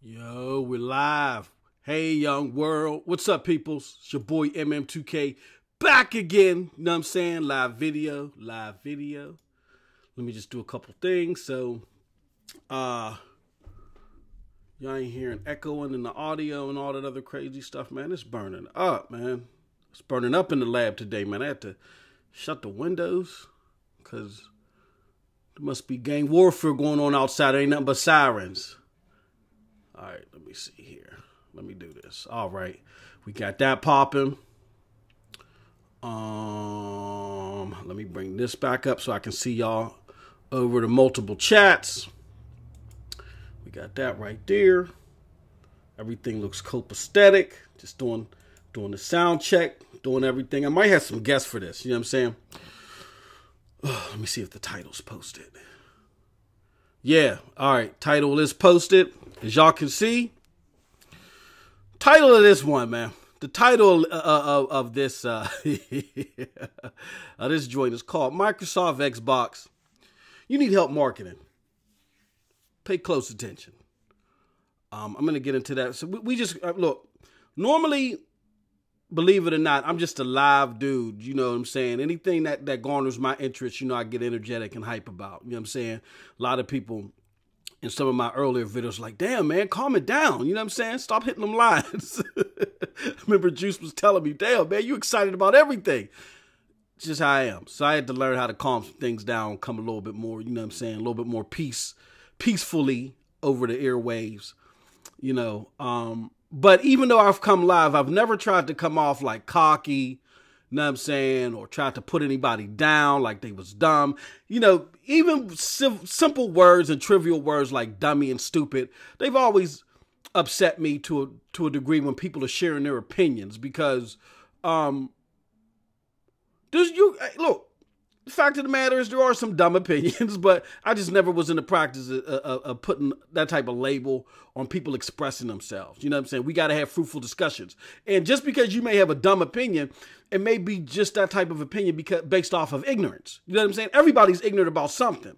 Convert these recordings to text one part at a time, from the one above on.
Yo, we're live. Hey, young world. What's up, peoples? It's your boy MM2K back again. You know what I'm saying? Live video. Let me just do a couple things. So, y'all ain't hearing echoing in the audio and all that other crazy stuff, man. It's burning up, man. It's burning up in the lab today, man. I had to shut the windows because there must be gang warfare going on outside. There ain't nothing but sirens. All right, let me see here. Let me do this. All right, we got that popping. Let me bring this back up so I can see y'all over the multiple chats. We got that right there. Everything looks copacetic. Just doing the sound check, doing everything. I might have some guests for this. You know what I'm saying? Let me see if the title's posted. Yeah, all right. Title is posted. As y'all can see, title of this one, man. The title of this this joint is called Microsoft Xbox. You need help marketing. Pay close attention. I'm going to get into that. So we just, look, normally, believe it or not, I'm just a live dude. You know what I'm saying? Anything that garners my interest, I get energetic and hype about. You know what I'm saying? A lot of people in some of my earlier videos like, damn, man, calm it down. You know what I'm saying? Stop hitting them lines. I remember Juice was telling me, damn, man, you excited about everything. It's just how I am. So I had to learn how to calm things down, come a little bit more, you know what I'm saying? A little bit more peacefully over the airwaves, But even though I've come live, I've never tried to come off like cocky, you know what I'm saying, or tried to put anybody down like they was dumb. Even simple words and trivial words like dummy and stupid, they've always upset me to a degree when people are sharing their opinions because, look, the fact of the matter is there are some dumb opinions, but I just never was in the practice of putting that type of label on people expressing themselves. You know what I'm saying? We got to have fruitful discussions. And just because you may have a dumb opinion, it may be just that type of opinion based off of ignorance. You know what I'm saying? Everybody's ignorant about something.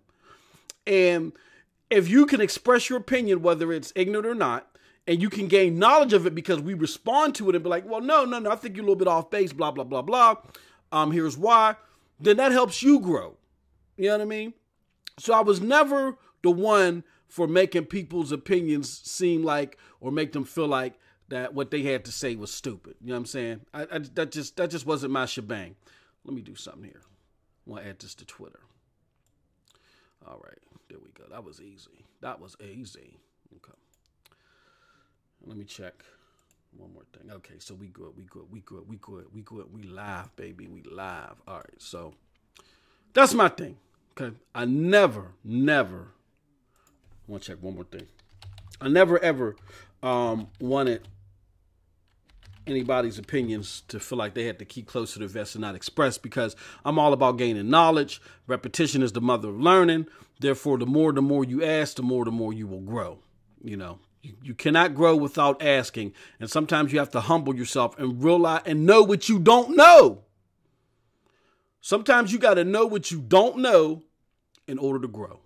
And if you can express your opinion, whether it's ignorant or not, and you can gain knowledge of it because we respond to it and be like, well, no, I think you're a little bit off base, blah, blah, blah, blah. Here's why. Then that helps you grow. You know what I mean? So I was never the one for making people's opinions seem like or make them feel like that what they had to say was stupid. You know what I'm saying? That just wasn't my shebang. Let me do something here. I want to add this to Twitter. All right, there we go. That was easy. Okay. Let me check. One more thing. Okay, so we good. We live, baby. We live. All right, so that's my thing. Okay, I never, I want to check one more thing. I never, ever wanted anybody's opinions to feel like they had to keep close to the vest and not express because I'm all about gaining knowledge. Repetition is the mother of learning. Therefore, the more you ask, the more you will grow, You cannot grow without asking. And sometimes you have to humble yourself and realize and know what you don't know. Sometimes you got to know what you don't know in order to grow.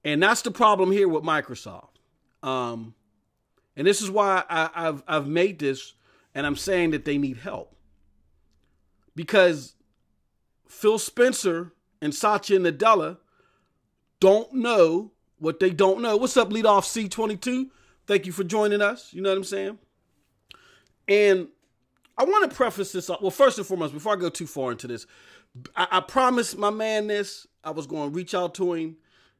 And that's the problem here with Microsoft. And this is why I've made this and I'm saying that they need help. Because Phil Spencer and Satya Nadella don't know what they don't know. What's up, Leadoff C22? Thank you for joining us. You know what I'm saying? And I want to preface this up. Well, first and foremost, before I go too far into this, I promised my man this. I was going to reach out to him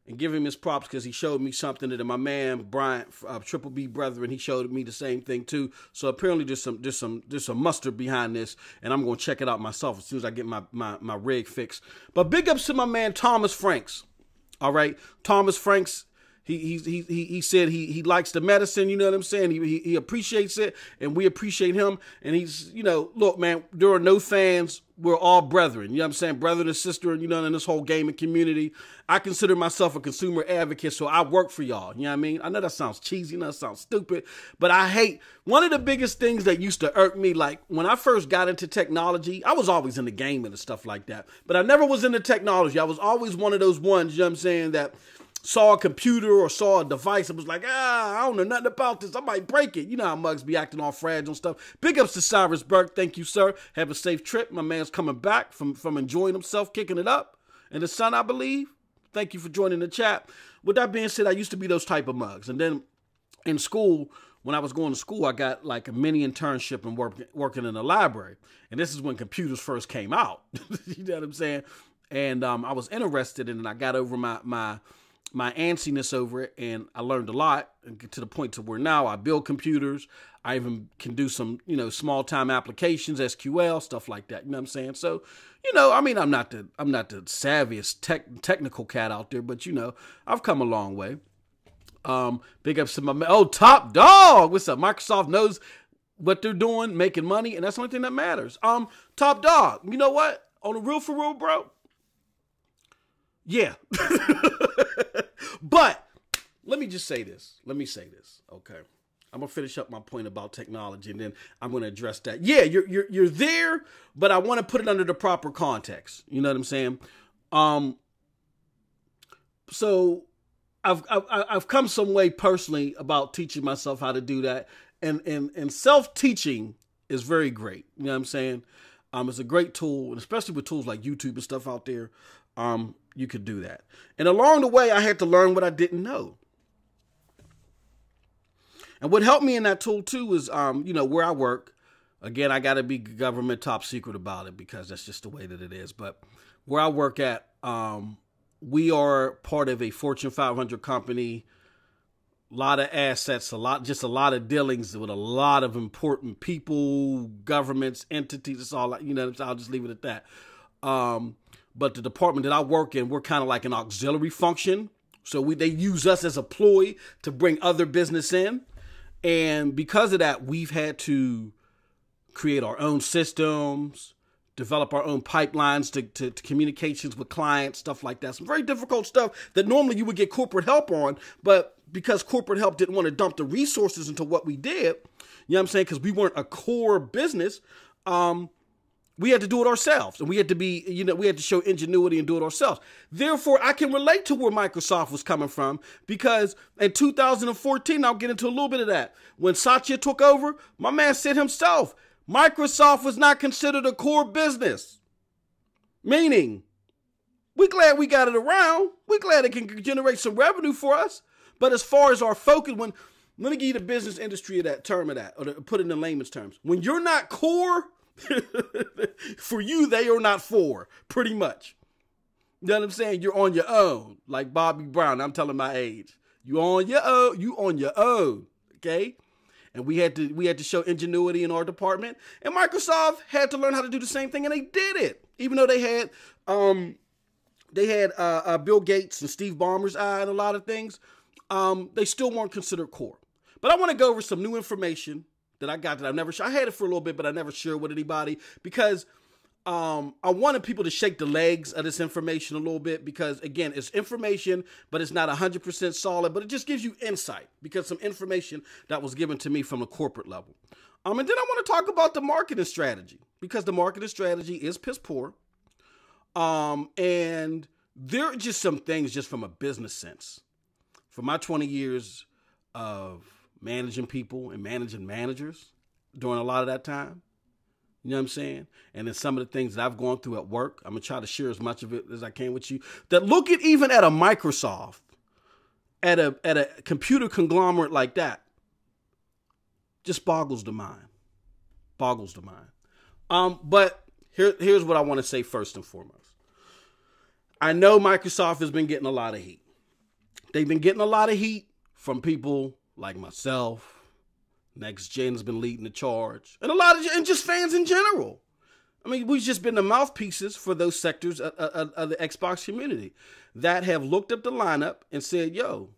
and give him his props because he showed me something that my man, Bryant, Triple B Brethren, he showed me the same thing too. So apparently there's some mustard behind this, and I'm going to check it out myself as soon as I get my rig fixed. But big ups to my man, Thomas Franks. All right. Thomas Franks, he said he likes the medicine, you know what I'm saying? He appreciates it and we appreciate him. And he's, look, man, there are no fans. We're all brethren. You know what I'm saying? Brother and sister, in this whole gaming community. I consider myself a consumer advocate, so I work for y'all. You know what I mean? I know that sounds cheesy, that sounds stupid, but I hate one of the biggest things that used to irk me. Like when I first got into technology, I was always into gaming and stuff like that, but I never was into technology. I was always one of those ones, you know what I'm saying, that saw a computer or saw a device and was like, I don't know nothing about this. I might break it. You know how mugs be acting all fragile and stuff. Big ups to Cyrus Burke. Thank you, sir. Have a safe trip. My man's coming back from enjoying himself, kicking it up. And the sun, I believe. Thank you for joining the chat. With that being said, I used to be those type of mugs. And then in school, when I was going to school, I got like a mini internship and working in the library. And this is when computers first came out. You know what I'm saying? And I was interested in it. I got over my antsiness over it, and I learned a lot, and get to the point to where now I build computers. I even can do some, small time applications, SQL, stuff like that. You know what I'm saying? So, I mean, I'm not the savviest technical cat out there, but I've come a long way. Big ups to my man. Top Dog. What's up? Microsoft knows what they're doing, making money, and that's the only thing that matters. Top Dog. You know what? On the real for real, bro. Yeah. But let me just say this. Okay. I'm going to finish up my point about technology, and then I'm going to address that. Yeah, you're there, but I want to put it under the proper context. You know what I'm saying? So I've come some way personally about teaching myself how to do that. And self-teaching is very great. You know what I'm saying? It's a great tool, and especially with tools like YouTube and stuff out there, you could do that. And along the way, I had to learn what I didn't know. And what helped me in that tool too is, where I work. Again, I got to be government top secret about it because that's just the way that it is. But where I work at, we are part of a Fortune 500 company. A lot of assets, a lot of dealings with a lot of important people, governments, entities. It's all, I'll just leave it at that. But the department that I work in, we're kind of like an auxiliary function. So they use us as a ploy to bring other business in. And because of that, we've had to create our own systems, develop our own pipelines to communications with clients, stuff like that. Some very difficult stuff that normally you would get corporate help on. But because corporate help didn't want to dump the resources into what we did, you know what I'm saying? Because we weren't a core business, we had to do it ourselves. And we had to be, we had to show ingenuity and do it ourselves. Therefore, I can relate to where Microsoft was coming from, because in 2014, I'll get into a little bit of that. When Satya took over, my man said himself, Microsoft was not considered a core business. Meaning, we're glad we got it around. We're glad it can generate some revenue for us. But as far as our focus, let me give you the business industry of that term of that, or to put it in layman's terms. When you're not core, for you, they are not for, pretty much. You know what I'm saying? You're on your own, like Bobby Brown. I'm telling my age. You on your own, okay? And we had to show ingenuity in our department. And Microsoft had to learn how to do the same thing, and they did it. Even though they had Bill Gates and Steve Ballmer's eye on a lot of things, they still weren't considered core. But I want to go over some new information that I got that I've never shared. I had it for a little bit, but I never shared with anybody because I wanted people to shake the legs of this information a little bit because, again, it's information, but it's not 100% solid, but it just gives you insight because some information that was given to me from a corporate level. And then I want to talk about the marketing strategy because the marketing strategy is piss poor. And there are just some things just from a business sense. For my 20 years of managing people and managing managers during a lot of that time, you know what I'm saying? And then some of the things that I've gone through at work, I'm going to try to share as much of it as I can with you. That look at even at a Microsoft, at a computer conglomerate like that, just boggles the mind. But here's what I want to say first and foremost. I know Microsoft has been getting a lot of heat. They've been getting a lot of heat from people like myself. Next Gen has been leading the charge. And just fans in general. I mean, we've just been the mouthpieces for those sectors of the Xbox community that have looked up the lineup and said, yo,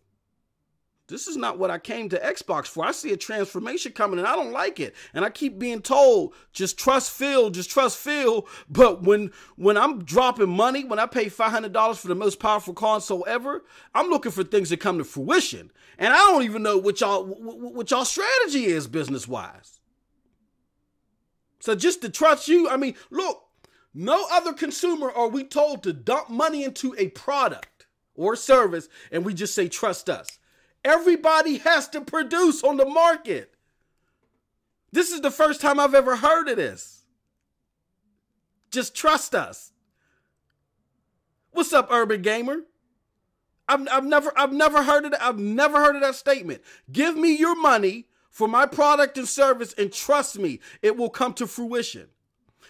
this is not what I came to Xbox for. I see a transformation coming and I don't like it. And I keep being told, just trust Phil. But when I'm dropping money, when I pay $500 for the most powerful console ever, I'm looking for things that come to fruition. And I don't even know what y'all strategy is business-wise. So just to trust you, I mean, look, no other consumer are we told to dump money into a product. or service, and we just say, trust us. Everybody has to produce on the market. This is the first time I've ever heard of this. Just trust us. What's up, Urban Gamer? I've never heard of that. I've never heard of that statement. Give me your money for my product and service, and trust me, it will come to fruition.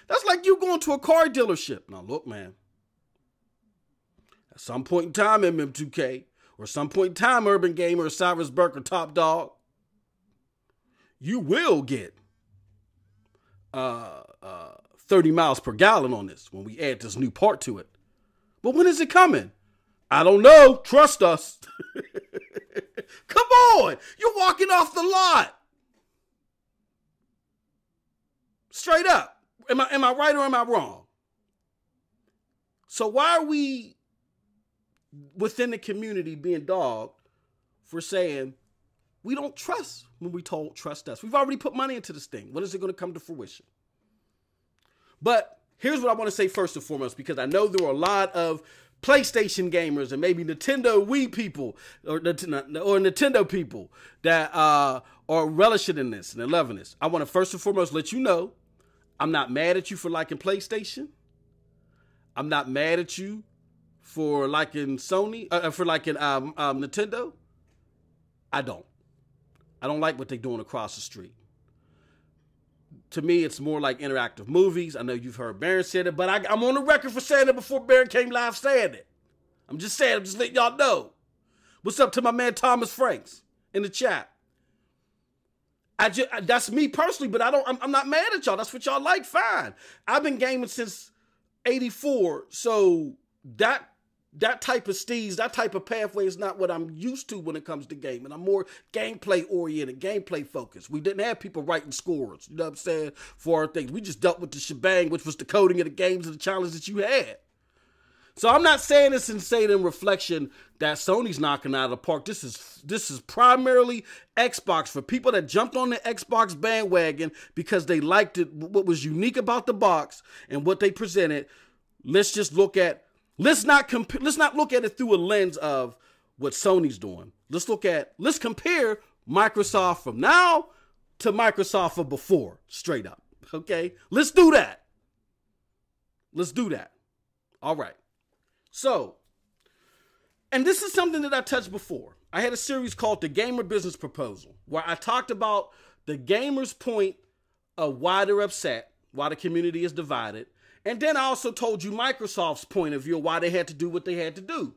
That's like you going to a car dealership. Now look, man. At some point in time, MM2K, or some point in time, Urban Gamer, or Cyrus Burke, or Top Dog, you will get 30 miles per gallon on this when we add this new part to it. But when is it coming? I don't know. Trust us. Come on. You're walking off the lot. Straight up. Am I right or am I wrong? So why are we within the community being dogged for saying we don't trust when we told trust us? We've already put money into this thing. When is it going to come to fruition? But here's what I want to say first and foremost, because I know there are a lot of PlayStation gamers and maybe Nintendo Wii people or Nintendo people that are relishing in this and they're loving this. I want to first and foremost let you know I'm not mad at you for liking PlayStation. I'm not mad at you for liking Sony, for liking Nintendo. I don't like what they're doing across the street. To me, it's more like interactive movies. I know you've heard Baron say it, but I'm on the record for saying it before Baron came live saying it. I'm just letting y'all know. What's up to my man Thomas Franks in the chat? That's me personally, but I'm not mad at y'all. That's what y'all like, fine. I've been gaming since 84, so that type of steez, that type of pathway is not what I'm used to when it comes to gaming. I'm more gameplay oriented, gameplay focused. We didn't have people writing scores, you know what I'm saying, for our things. We just dealt with the shebang, which was the coding of the games and the challenges that you had. So I'm not saying this and saying in reflection that Sony's knocking out of the park. This is primarily Xbox for people that jumped on the Xbox bandwagon because they liked it, what was unique about the box and what they presented. Let's not look at it through a lens of what Sony's doing. Let's compare Microsoft from now to Microsoft of before, straight up. Okay? Let's do that. All right. So, and this is something that I touched before. I had a series called The Gamer Business Proposal, where I talked about the gamers' point of why they're upset, why the community is divided. And then I also told you Microsoft's point of view, why they had to do what they had to do.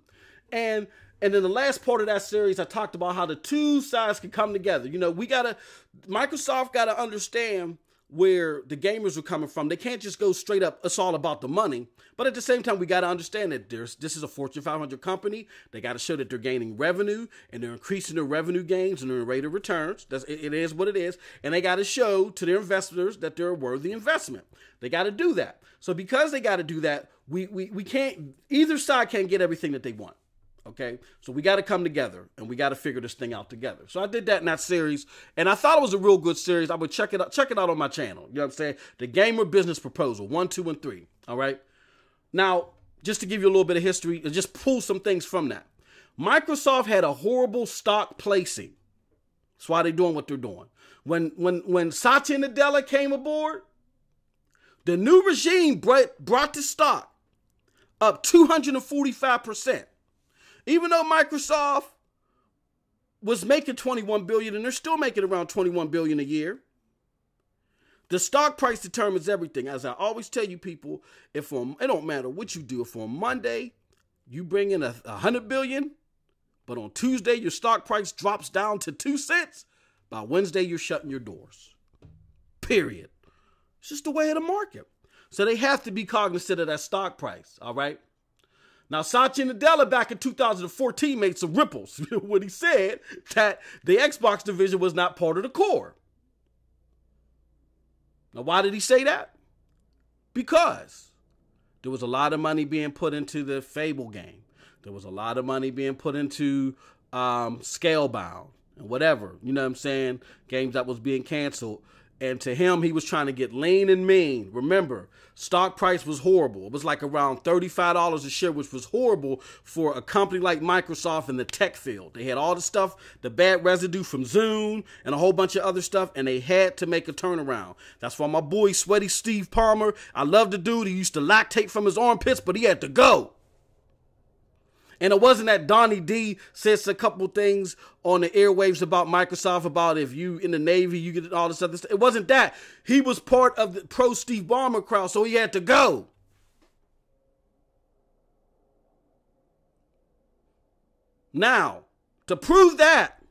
And in the last part of that series, I talked about how the two sides can come together. You know, Microsoft got to understand where the gamers are coming from. They can't just go straight up, it's all about the money. But at the same time, we got to understand that this is a Fortune 500 company. They got to show that they're gaining revenue and they're increasing their revenue gains and their rate of returns. It is what it is. And they got to show to their investors that they're a worthy investment. They got to do that. So because they got to do that, we can't, either side can't get everything that they want. Okay, so we got to come together and we got to figure this thing out together. So I did that in that series, and I thought it was a real good series. I would check it out on my channel. You know what I'm saying? The Gamer Business Proposal 1, 2, and 3. All right. Now, just to give you a little bit of history, and just pull some things from that. Microsoft had a horrible stock placing. That's why they're doing what they're doing. When Satya Nadella came aboard, the new regime brought the stock up 245%. Even though Microsoft was making $21 billion, and they're still making around $21 billion a year, the stock price determines everything. As I always tell you people, it don't matter what you do. If on Monday you bring in $100 billion, but on Tuesday your stock price drops down to 2 cents, by Wednesday you're shutting your doors. Period. It's just the way of the market. So they have to be cognizant of that stock price. All right. Now, Satya Nadella back in 2014 made some ripples when he said that the Xbox division was not part of the core. Now, why did he say that? Because there was a lot of money being put into the Fable game. There was a lot of money being put into Scalebound and whatever, you know what I'm saying, games that was being canceled. And to him, he was trying to get lean and mean. Remember, stock price was horrible. It was like around $35 a share, which was horrible for a company like Microsoft in the tech field. They had all the stuff, the bad residue from Zoom and a whole bunch of other stuff, and they had to make a turnaround. That's why my boy, Sweaty Steve Palmer, I love the dude. He used to lactate from his armpits, but he had to go. And it wasn't that Donnie D says a couple things on the airwaves about Microsoft, about if you in the Navy, you get all this other stuff. It wasn't that. He was part of the pro Steve Ballmer crowd, so he had to go. Now, to prove that,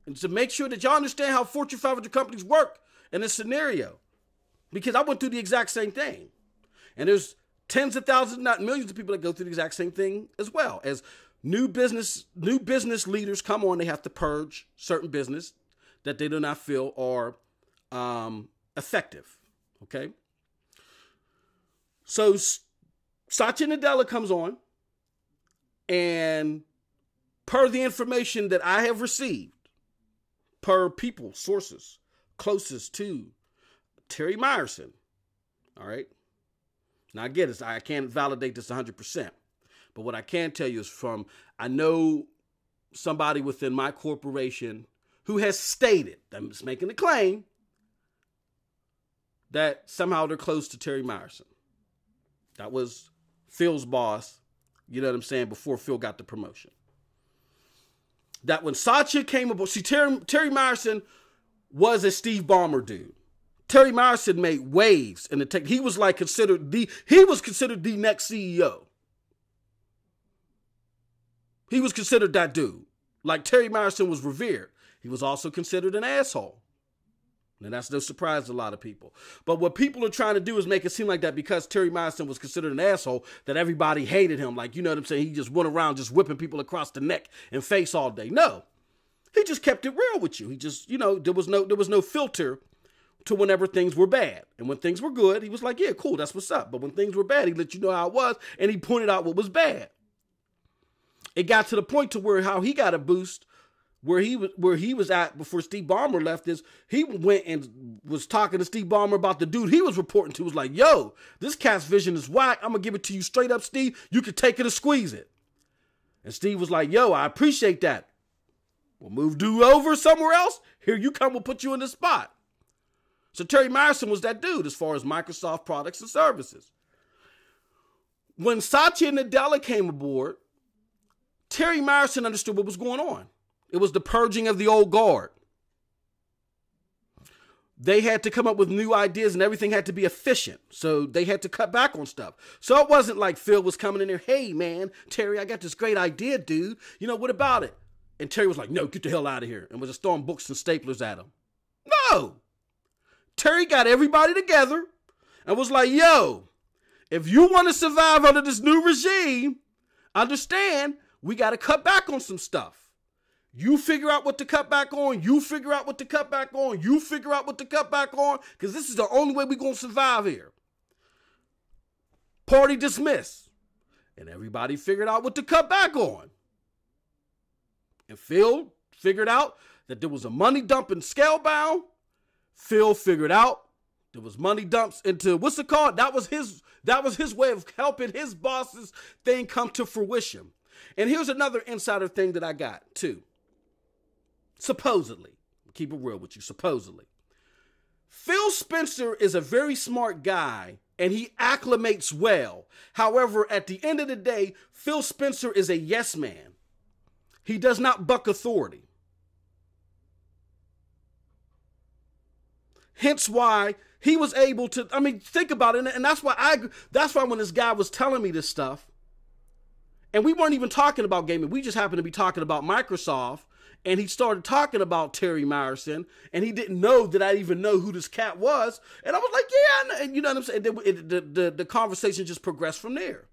and to make sure that y'all understand how Fortune 500 companies work in this scenario, because I went through the exact same thing. And there's tens of thousands, not millions of people that go through the exact same thing as well. As new business leaders come on, they have to purge certain business that they do not feel are effective. Okay. So Satya Nadella comes on, and per the information that I have received, per people, sources closest to Terry Myerson, all right. Now, I get it. I can't validate this 100%. But what I can tell you is I know somebody within my corporation who has stated, I'm just making a claim, that somehow they're close to Terry Myerson. That was Phil's boss, you know what I'm saying, before Phil got the promotion. That when Satya came aboard, see, Terry Myerson was a Steve Ballmer dude. Terry Myerson made waves in the tech. He was considered the next CEO. He was considered that dude. Like Terry Myerson was revered. He was also considered an asshole. And that's no surprise to a lot of people. But what people are trying to do is make it seem like that because Terry Myerson was considered an asshole, that everybody hated him. Like, you know what I'm saying? He just went around just whipping people across the neck and face all day. No, he just kept it real with you. He just, there was no filter to whenever things were bad. And when things were good, he was like, yeah, cool, that's what's up. But when things were bad, he let you know how it was, and he pointed out what was bad. It got to the point to where how he got a boost, where he was at before Steve Ballmer left, is he went and was talking to Steve Ballmer about the dude he was reporting to. Was like, yo, this cat's vision is whack. I'm going to give it to you straight up, Steve. You can take it or squeeze it. And Steve was like, yo, I appreciate that. We'll move dude over somewhere else. Here you come, we'll put you in the spot. So Terry Myerson was that dude as far as Microsoft products and services. When Satya Nadella came aboard, Terry Myerson understood what was going on. It was the purging of the old guard. They had to come up with new ideas and everything had to be efficient. So they had to cut back on stuff. So it wasn't like Phil was coming in there, hey man, Terry, I got this great idea, dude. What about it? And Terry was like, no, get the hell out of here. And was just throwing books and staplers at him. No. Terry got everybody together and was like, yo, if you want to survive under this new regime, understand we got to cut back on some stuff. You figure out what to cut back on. You figure out what to cut back on. You figure out what to cut back on, because this is the only way we're going to survive here. Party dismissed. And everybody figured out what to cut back on. And Phil figured out that there was a money dump in Scalebound. Phil figured out there was money dumps into, what's it called? That was his way of helping his boss's thing come to fruition. And here's another insider thing that I got too. Supposedly, keep it real with you, supposedly. Phil Spencer is a very smart guy and he acclimates well. However, at the end of the day, Phil Spencer is a yes man. He does not buck authority. Hence why he was able to, think about it. And that's why when this guy was telling me this stuff, and we weren't even talking about gaming, we just happened to be talking about Microsoft, and he started talking about Terry Myerson, and he didn't know that I even know who this cat was. And I was like, yeah, and you know what I'm saying? The conversation just progressed from there.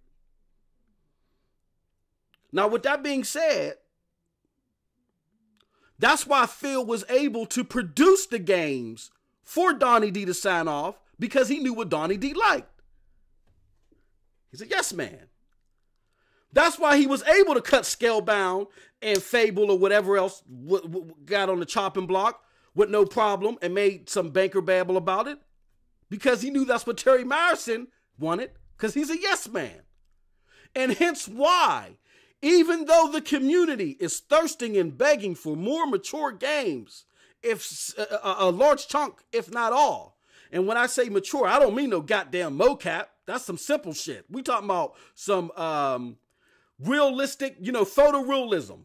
Now, with that being said, that's why Phil was able to produce the games for Donnie D to sign off, because he knew what Donnie D liked. He's a yes man. That's why he was able to cut Scalebound and Fable or whatever else got on the chopping block with no problem and made some banker babble about it because he knew that's what Terry Myerson wanted because he's a yes man. And hence why, even though the community is thirsting and begging for more mature games, if a large chunk, if not all. And when I say mature, I don't mean no goddamn mocap. That's some simple shit. We talking about some realistic, photorealism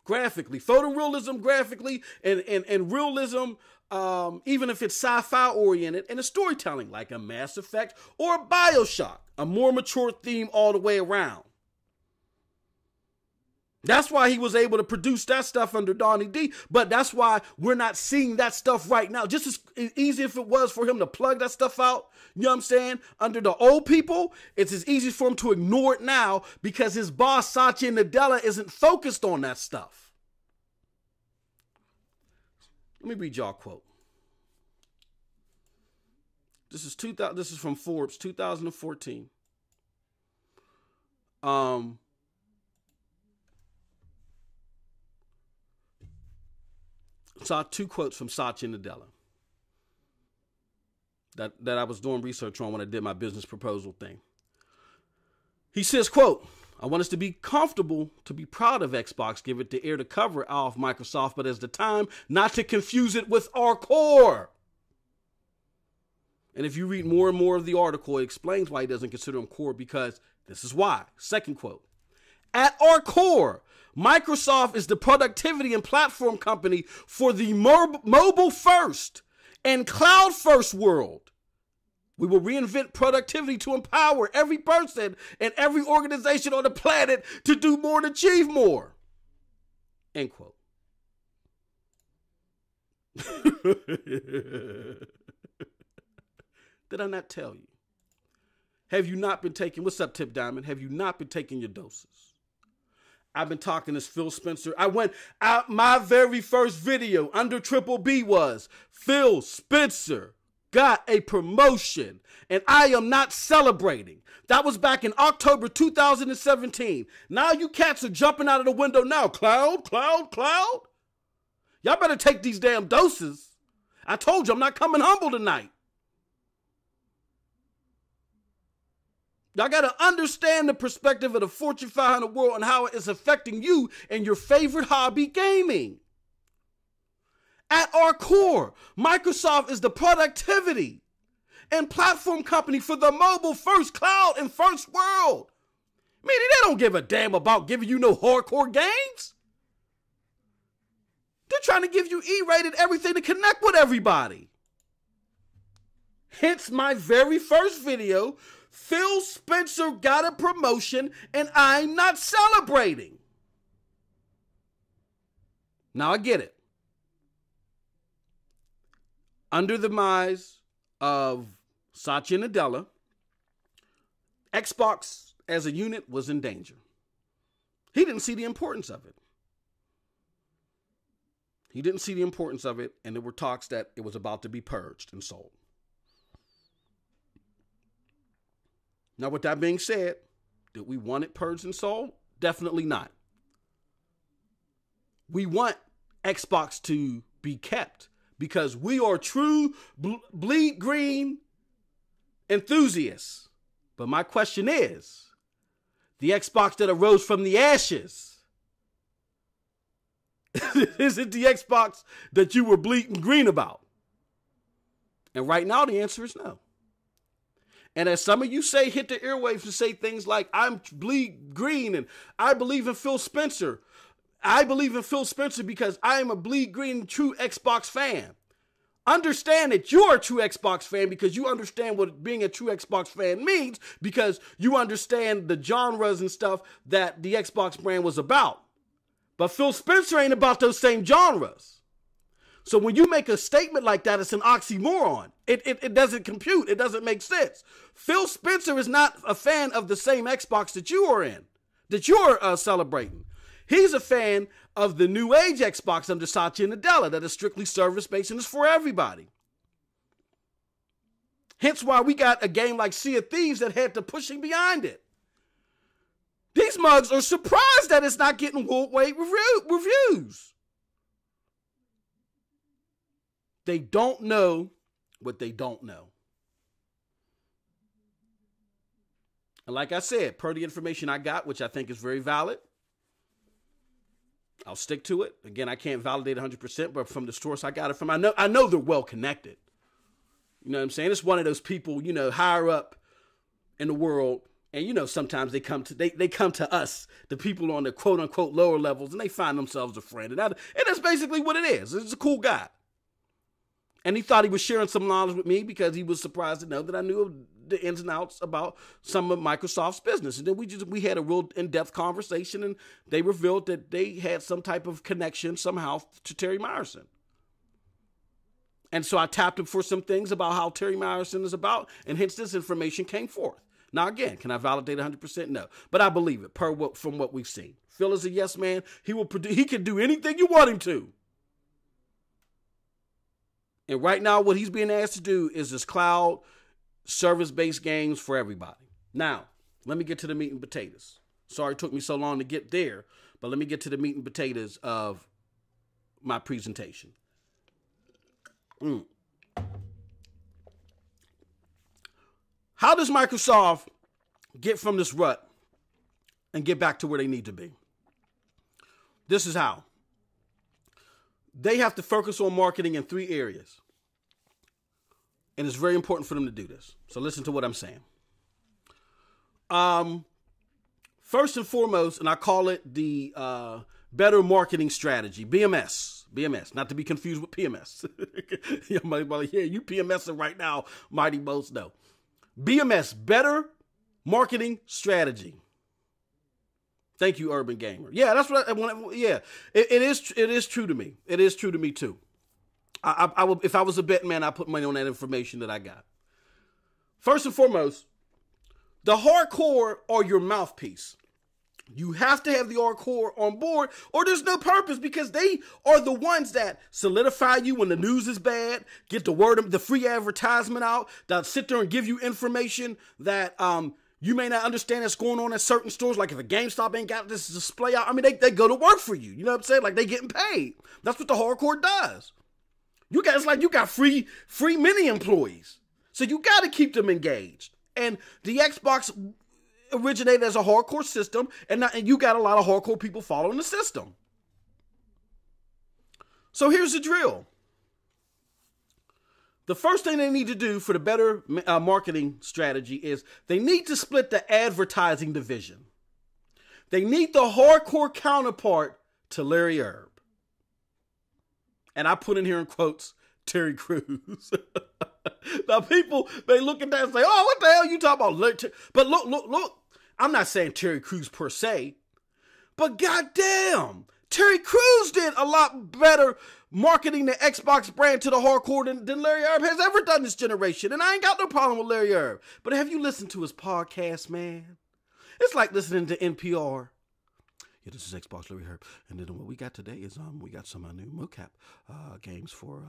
graphically, and realism, even if it's sci-fi oriented, and a storytelling like a Mass Effect or a BioShock, a more mature theme all the way around. That's why he was able to produce that stuff under Donnie D, but that's why we're not seeing that stuff right now. Just as easy if it was for him to plug that stuff out, you know what I'm saying, under the old people, it's as easy for him to ignore it now because his boss, Satya Nadella, isn't focused on that stuff. Let me read y'all a quote. This is from Forbes, 2014. Saw two quotes from Satya Nadella that I was doing research on when I did my business proposal thing. He says, quote, "I want us to be comfortable to be proud of Xbox, give it the air to cover off Microsoft, but as the time not to confuse it with our core." And if you read more and more of the article, it explains why he doesn't consider them core, because this is why. Second quote, "At our core, Microsoft is the productivity and platform company for the mobile first and cloud first world. We will reinvent productivity to empower every person and every organization on the planet to do more and achieve more." End quote. Did I not tell you? Have you not been taking, what's up, Tip Diamond? Have you not been taking your doses? I've been talking to Phil Spencer. I went out, my very first video under Triple B was Phil Spencer got a promotion and I am not celebrating. That was back in October 2017. Now you cats are jumping out of the window now. Cloud. Y'all better take these damn doses. I told you I'm not coming humble tonight. Y'all got to understand the perspective of the Fortune 500 world and how it is affecting you and your favorite hobby, gaming. At our core, Microsoft is the productivity and platform company for the mobile first, cloud, and first world. Meaning they don't give a damn about giving you no hardcore games. They're trying to give you E-rated everything to connect with everybody. Hence my very first video, Phil Spencer got a promotion and I'm not celebrating. Now I get it. Under the demise of Satya Nadella, Xbox as a unit was in danger. He didn't see the importance of it. And there were talks that it was about to be purged and sold. Now, with that being said, did we want it purged and sold? Definitely not. We want Xbox to be kept because we are true bleed green enthusiasts. But my question is, the Xbox that arose from the ashes, is it the Xbox that you were bleeding green about? And right now, the answer is no. And as some of you say, hit the airwaves and say things like, I'm bleed green and I believe in Phil Spencer. I believe in Phil Spencer because I am a bleed green true Xbox fan. Understand that you're a true Xbox fan because you understand what being a true Xbox fan means because you understand the genres and stuff that the Xbox brand was about. But Phil Spencer ain't about those same genres. So when you make a statement like that, it's an oxymoron. It doesn't compute. It doesn't make sense. Phil Spencer is not a fan of the same Xbox that you are in, that you're celebrating. He's a fan of the new age Xbox under Satya Nadella that is strictly service-based and is for everybody. Hence why we got a game like Sea of Thieves that had the pushing behind it. These mugs are surprised that it's not getting worldwide reviews. They don't know what they don't know. And like I said, per the information I got, which I think is very valid, I'll stick to it. Again, I can't validate 100%, but from the source I got it from, I know they're well connected. You know what I'm saying? It's one of those people, higher up in the world. And, sometimes they come to us, the people on the quote unquote lower levels, and they find themselves a friend. And that's basically what it is. It's a cool guy. And he thought he was sharing some knowledge with me because he was surprised to know that I knew of the ins and outs about some of Microsoft's business. And then we had a real in-depth conversation, and they revealed that they had some type of connection somehow to Terry Myerson. And so I tapped him for some things about how Terry Myerson is about, and hence this information came forth. Now, again, can I validate 100%? No. But I believe it from what we've seen. Phil is a yes man. He can do anything you want him to. And right now, what he's being asked to do is this cloud service-based games for everybody. Now, let me get to the meat and potatoes. Sorry it took me so long to get there, but let me get to the meat and potatoes of my presentation. How does Microsoft get from this rut and get back to where they need to be? This is how. They have to focus on marketing in 3 areas. And it's very important for them to do this. So listen to what I'm saying. First and foremost, and I call it the better marketing strategy, BMS. BMS, not to be confused with PMS. You PMSing right now, Mighty Most. No. BMS, better marketing strategy. Thank you, Urban Gamer. Yeah, that's what I want. Yeah, it is true to me. It is true to me too. I will, if I was a betting man, I'd put money on that information that I got. First and foremost, the hardcore are your mouthpiece. You have to have the hardcore on board, or there's no purpose, because they are the ones that solidify you when the news is bad, get the free advertisement out, that sit there and give you information that you may not understand that's going on at certain stores. Like if a GameStop ain't got this display out, I mean, they go to work for you. You know what I'm saying? Like they getting paid. That's what the hardcore does. You got free mini employees. So you got to keep them engaged. And the Xbox originated as a hardcore system, and you got a lot of hardcore people following the system. So here's the drill. The first thing they need to do for the better marketing strategy is they need to split the advertising division. They need the hardcore counterpart to Larry Herb. And I put in here in quotes, Terry Crews. Now people, they look at that and say, oh, what the hell are you talking about? But look. I'm not saying Terry Crews per se, but goddamn, Terry Crews did a lot better marketing the Xbox brand to the hardcore than Larry Herb has ever done this generation. And I ain't got no problem with Larry Herb. But have you listened to his podcast, man? It's like listening to NPR. Yeah, this is Xbox Larry Herb. And then what we got today is we got some new mocap games for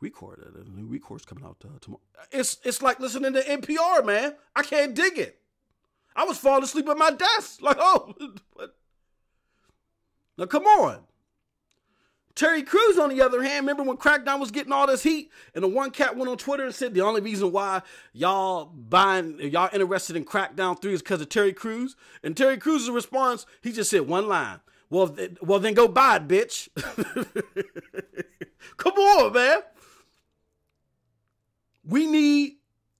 Record. The new Record's coming out tomorrow. It's like listening to NPR, man. I can't dig it. I was falling asleep at my desk. Like, oh, what? Now come on. Terry Crews, on the other hand, remember when Crackdown was getting all this heat, and the one cat went on Twitter and said the only reason why y'all interested in Crackdown 3 is because of Terry Crews. And Terry Crews' response, he just said one line. Well, then go buy it, bitch. Come on, man. We need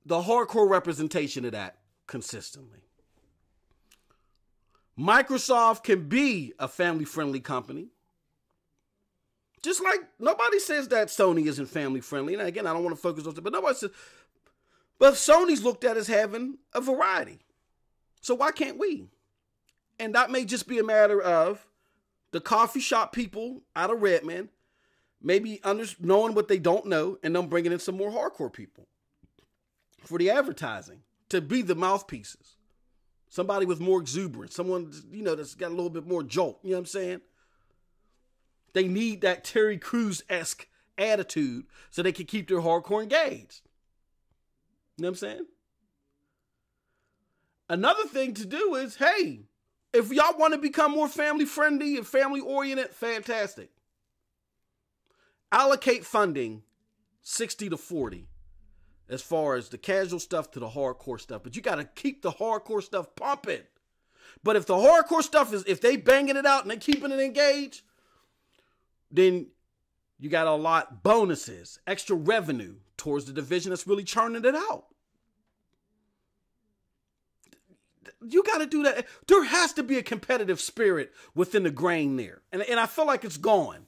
the hardcore representation of that consistently. Microsoft can be a family-friendly company. Just like nobody says that Sony isn't family-friendly. And again, I don't want to focus on that, but nobody says. But Sony's looked at as having a variety. So why can't we? And that may just be a matter of the coffee shop people out of Redmond maybe knowing what they don't know, and them bringing in some more hardcore people for the advertising to be the mouthpieces. Somebody with more exuberance, someone, that's got a little bit more jolt. You know what I'm saying? They need that Terry Crews-esque attitude so they can keep their hardcore engaged. You know what I'm saying? Another thing to do is, hey, if y'all want to become more family-friendly and family-oriented, fantastic. Allocate funding 60-40 as far as the casual stuff to the hardcore stuff. But you got to keep the hardcore stuff pumping. But if the hardcore stuff if they banging it out and they keeping it engaged, then you got a lot bonuses, extra revenue towards the division that's really churning it out. You got to do that. There has to be a competitive spirit within the grain there. And I feel like it's gone.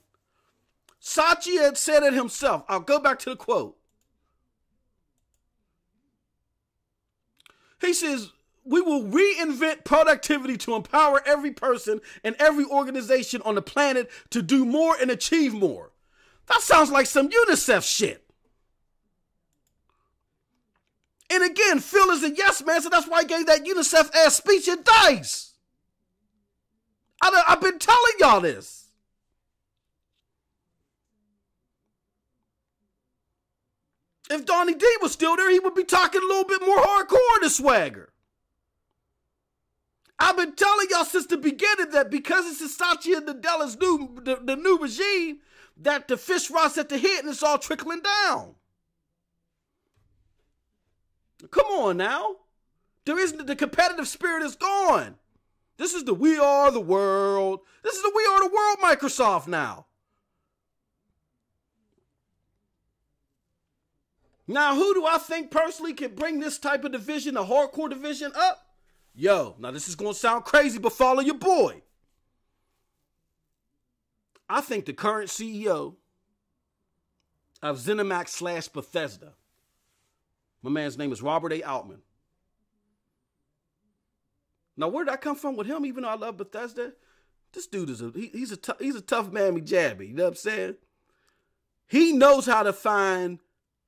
Sachi had said it himself. I'll go back to the quote. He says, we will reinvent productivity to empower every person and every organization on the planet to do more and achieve more. That sounds like some UNICEF shit. And again, Phil is a yes man, so that's why I gave that UNICEF ass speech at DICE. I've been telling y'all this. If Donnie D was still there, he would be talking a little bit more hardcore to Swagger. I've been telling y'all since the beginning that because it's Satya and Nadella's the new regime, that the fish rots at the head and it's all trickling down. Come on now. The competitive spirit is gone. This is the we are the world. This is the we are the world Microsoft now. Now, who do I think personally can bring this type of division, a hardcore division, up? Yo, now this is going to sound crazy, but follow your boy. I think the current CEO of ZeniMax / Bethesda, my man's name is Robert A. Altman. Now, where did I come from with him, even though I love Bethesda? This dude is he's a tough mammy jabby, you know what I'm saying? He knows how to find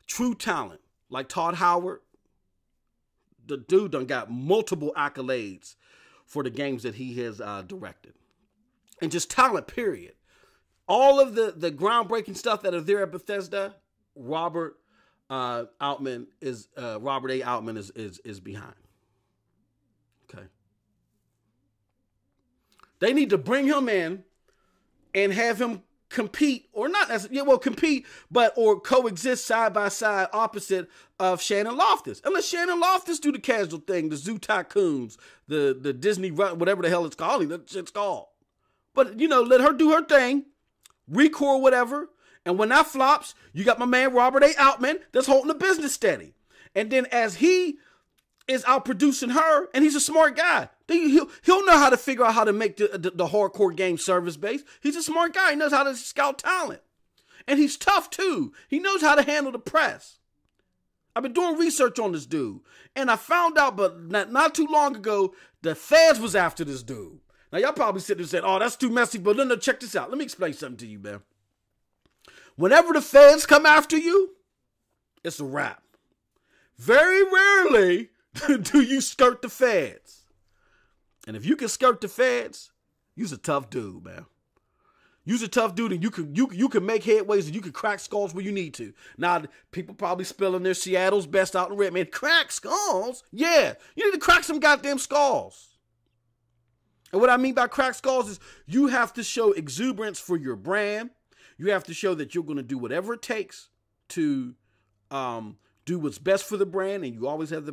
true talent, like Todd Howard. The dude done got multiple accolades for the games that he has directed. And just talent, period. All of the groundbreaking stuff that are there at Bethesda, Robert A. Altman is behind. Okay. They need to bring him in and have him compete, or not necessarily, compete, or coexist side by side opposite of Shannon Loftus. And let Shannon Loftus do the casual thing, the Zoo Tycoons, the Disney, whatever the hell it's called. That shit's called. But, let her do her thing, record whatever, and when that flops, you got my man Robert A. Altman that's holding the business steady. And then as he is out producing her, and he's a smart guy, he'll know how to figure out how to make the hardcore game service based. He's a smart guy. He knows how to scout talent. And he's tough too. He knows how to handle the press. I've been doing research on this dude, and I found out, but not too long ago, the feds was after this dude. Now, y'all probably sitting there saying, oh, that's too messy, but no, check this out. Let me explain something to you, man. Whenever the feds come after you, it's a wrap. Very rarely do you skirt the feds. And if you can skirt the feds, you's a tough dude, man. You's a tough dude, and you can make headways, and you can crack skulls where you need to. Now, people probably spilling their Seattle's best out in red. Man, crack skulls? Yeah, you need to crack some goddamn skulls. And what I mean by crack skulls is you have to show exuberance for your brand. You have to show that you're going to do whatever it takes to do what's best for the brand, and you always have the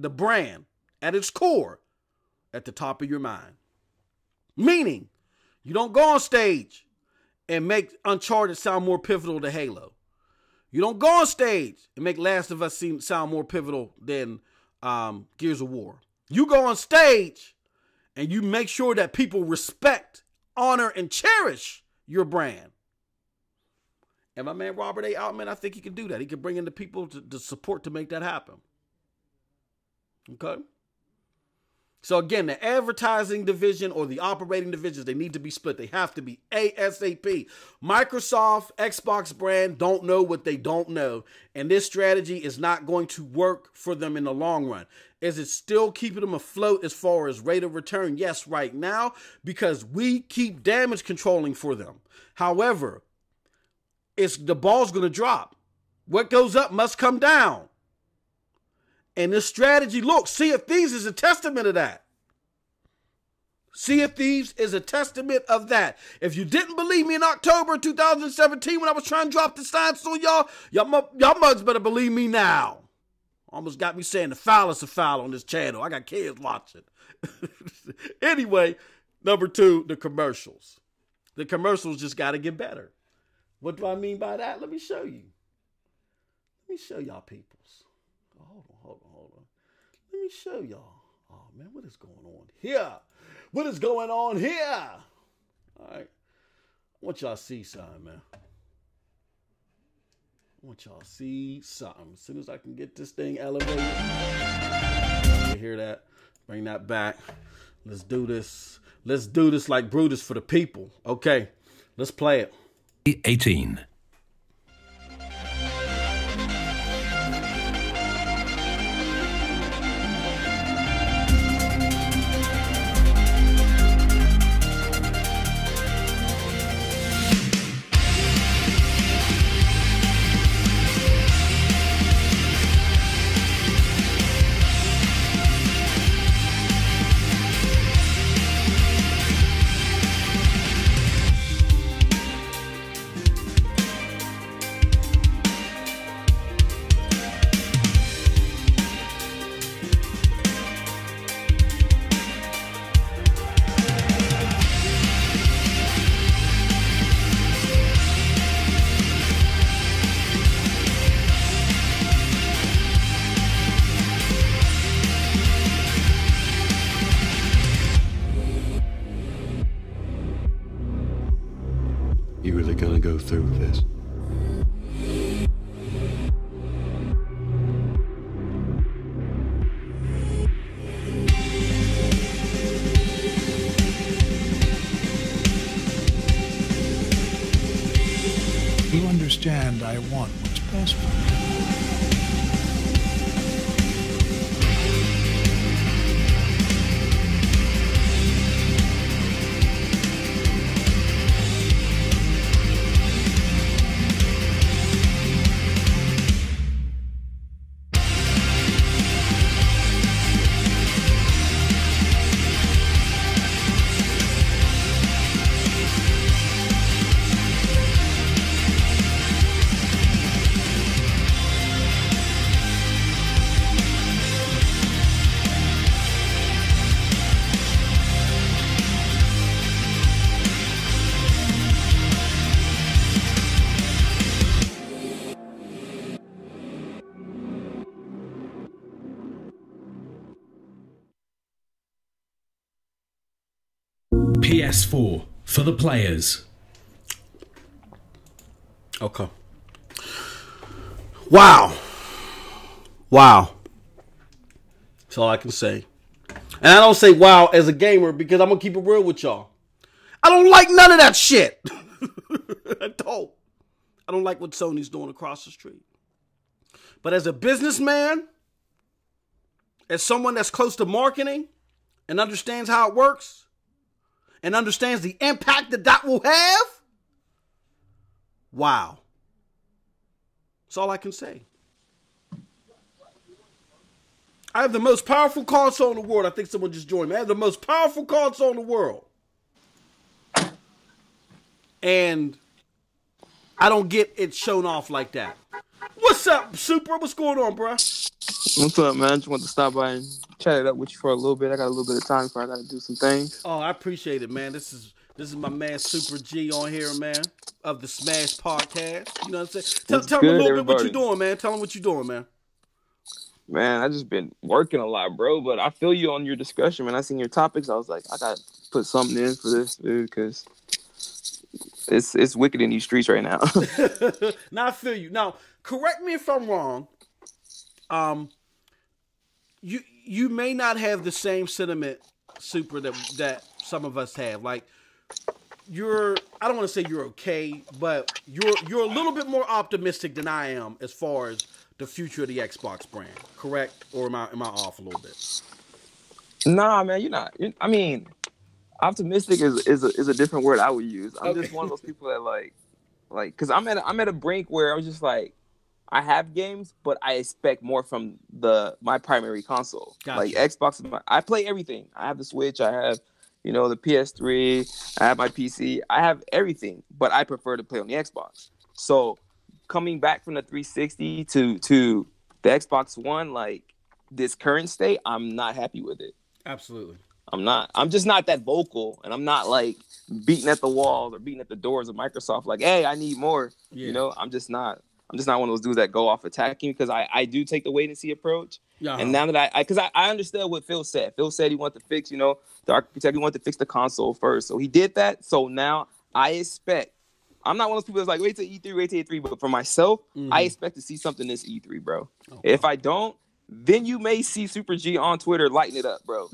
brand at its core at the top of your mind. Meaning, you don't go on stage and make Uncharted sound more pivotal than Halo. You don't go on stage and make Last of Us sound more pivotal than Gears of War. You go on stage and you make sure that people respect, honor, and cherish your brand. And my man Robert A. Altman, I think he can do that. He can bring in the people to support to make that happen. Okay? So again, the advertising division or the operating divisions, they need to be split. They have to be ASAP. Microsoft, Xbox brand don't know what they don't know. And this strategy is not going to work for them in the long run. Is it still keeping them afloat as far as rate of return? Yes, right now, because we keep damage controlling for them. However, the ball's going to drop. What goes up must come down. And this strategy, look, Sea of Thieves is a testament of that. Sea of Thieves is a testament of that. If you didn't believe me in October 2017 when I was trying to drop the science on y'all mugs better believe me now. Almost got me saying the foul is a foul on this channel. I got kids watching. Anyway, number 2, the commercials. The commercials just got to get better. What do I mean by that? Let me show you. Let me show y'all peoples. Hold on. Let me show y'all. Oh, man, what is going on here? What is going on here? All right. I want y'all to see something, man. I want y'all to see something. As soon as I can get this thing elevated. You hear that? Bring that back. Let's do this. Let's do this like Brutus for the people. Okay. Let's play it. 18. You really gonna go through with this? You understand I want what's best for you. PS4 for the players. Okay. Wow. That's all I can say. And I don't say wow as a gamer because I'm going to keep it real with y'all. I don't like none of that shit. I don't like what Sony's doing across the street. But as a businessman, as someone that's close to marketing and understands how it works, and understands the impact that will have, wow. That's all I can say. I have the most powerful console in the world. I think someone just joined me. I have the most powerful console in the world. And I don't get it shown off like that. What's up, Super? What's going on, bro? What's up, man? Just want to stop by and chat it up with you for a little bit. I got a little bit of time before I got to do some things. Oh, I appreciate it, man. This is my man Super G on here, man, of the Smash Podcast. You know what I'm saying? Tell me a little bit what you're doing, man. Tell them what you're doing, man. Man, I just been working a lot, bro. But I feel you on your discussion, man. I seen your topics. I was like, I got to put something in for this, dude, because it's wicked in these streets right now. Now, I feel you. Now, correct me if I'm wrong. You may not have the same sentiment, Super, that some of us have. Like, I don't want to say you're okay, but you're a little bit more optimistic than I am as far as the future of the Xbox brand. Correct? Or am I off a little bit? Nah, man, you're not. I mean, optimistic is a different word I would use. I'm just one of those people that like, because I'm at a brink where I was just like, I have games, but I expect more from my primary console. Gotcha. Like Xbox, I play everything. I have the Switch. I have you know, the PS3, I have my PC, I have everything, but I prefer to play on the Xbox. So coming back from the 360 to the Xbox One, like this current state, I'm not happy with it. Absolutely. I'm not. I'm just not that vocal, and I'm not like beating at the walls or beating at the doors of Microsoft like, hey, I need more. Yeah. You know, I'm just not one of those dudes that go off attacking, because I do take the wait and see approach. Uh-huh. And now that because I understood what Phil said. Phil said he wanted to fix, you know, the architect, he wanted to fix the console first. So he did that. So now I expect, I'm not one of those people that's like, wait till E3, wait till E3. But for myself, I expect to see something this E3, bro. Okay. If I don't, then you may see Super G on Twitter lighting it up, bro.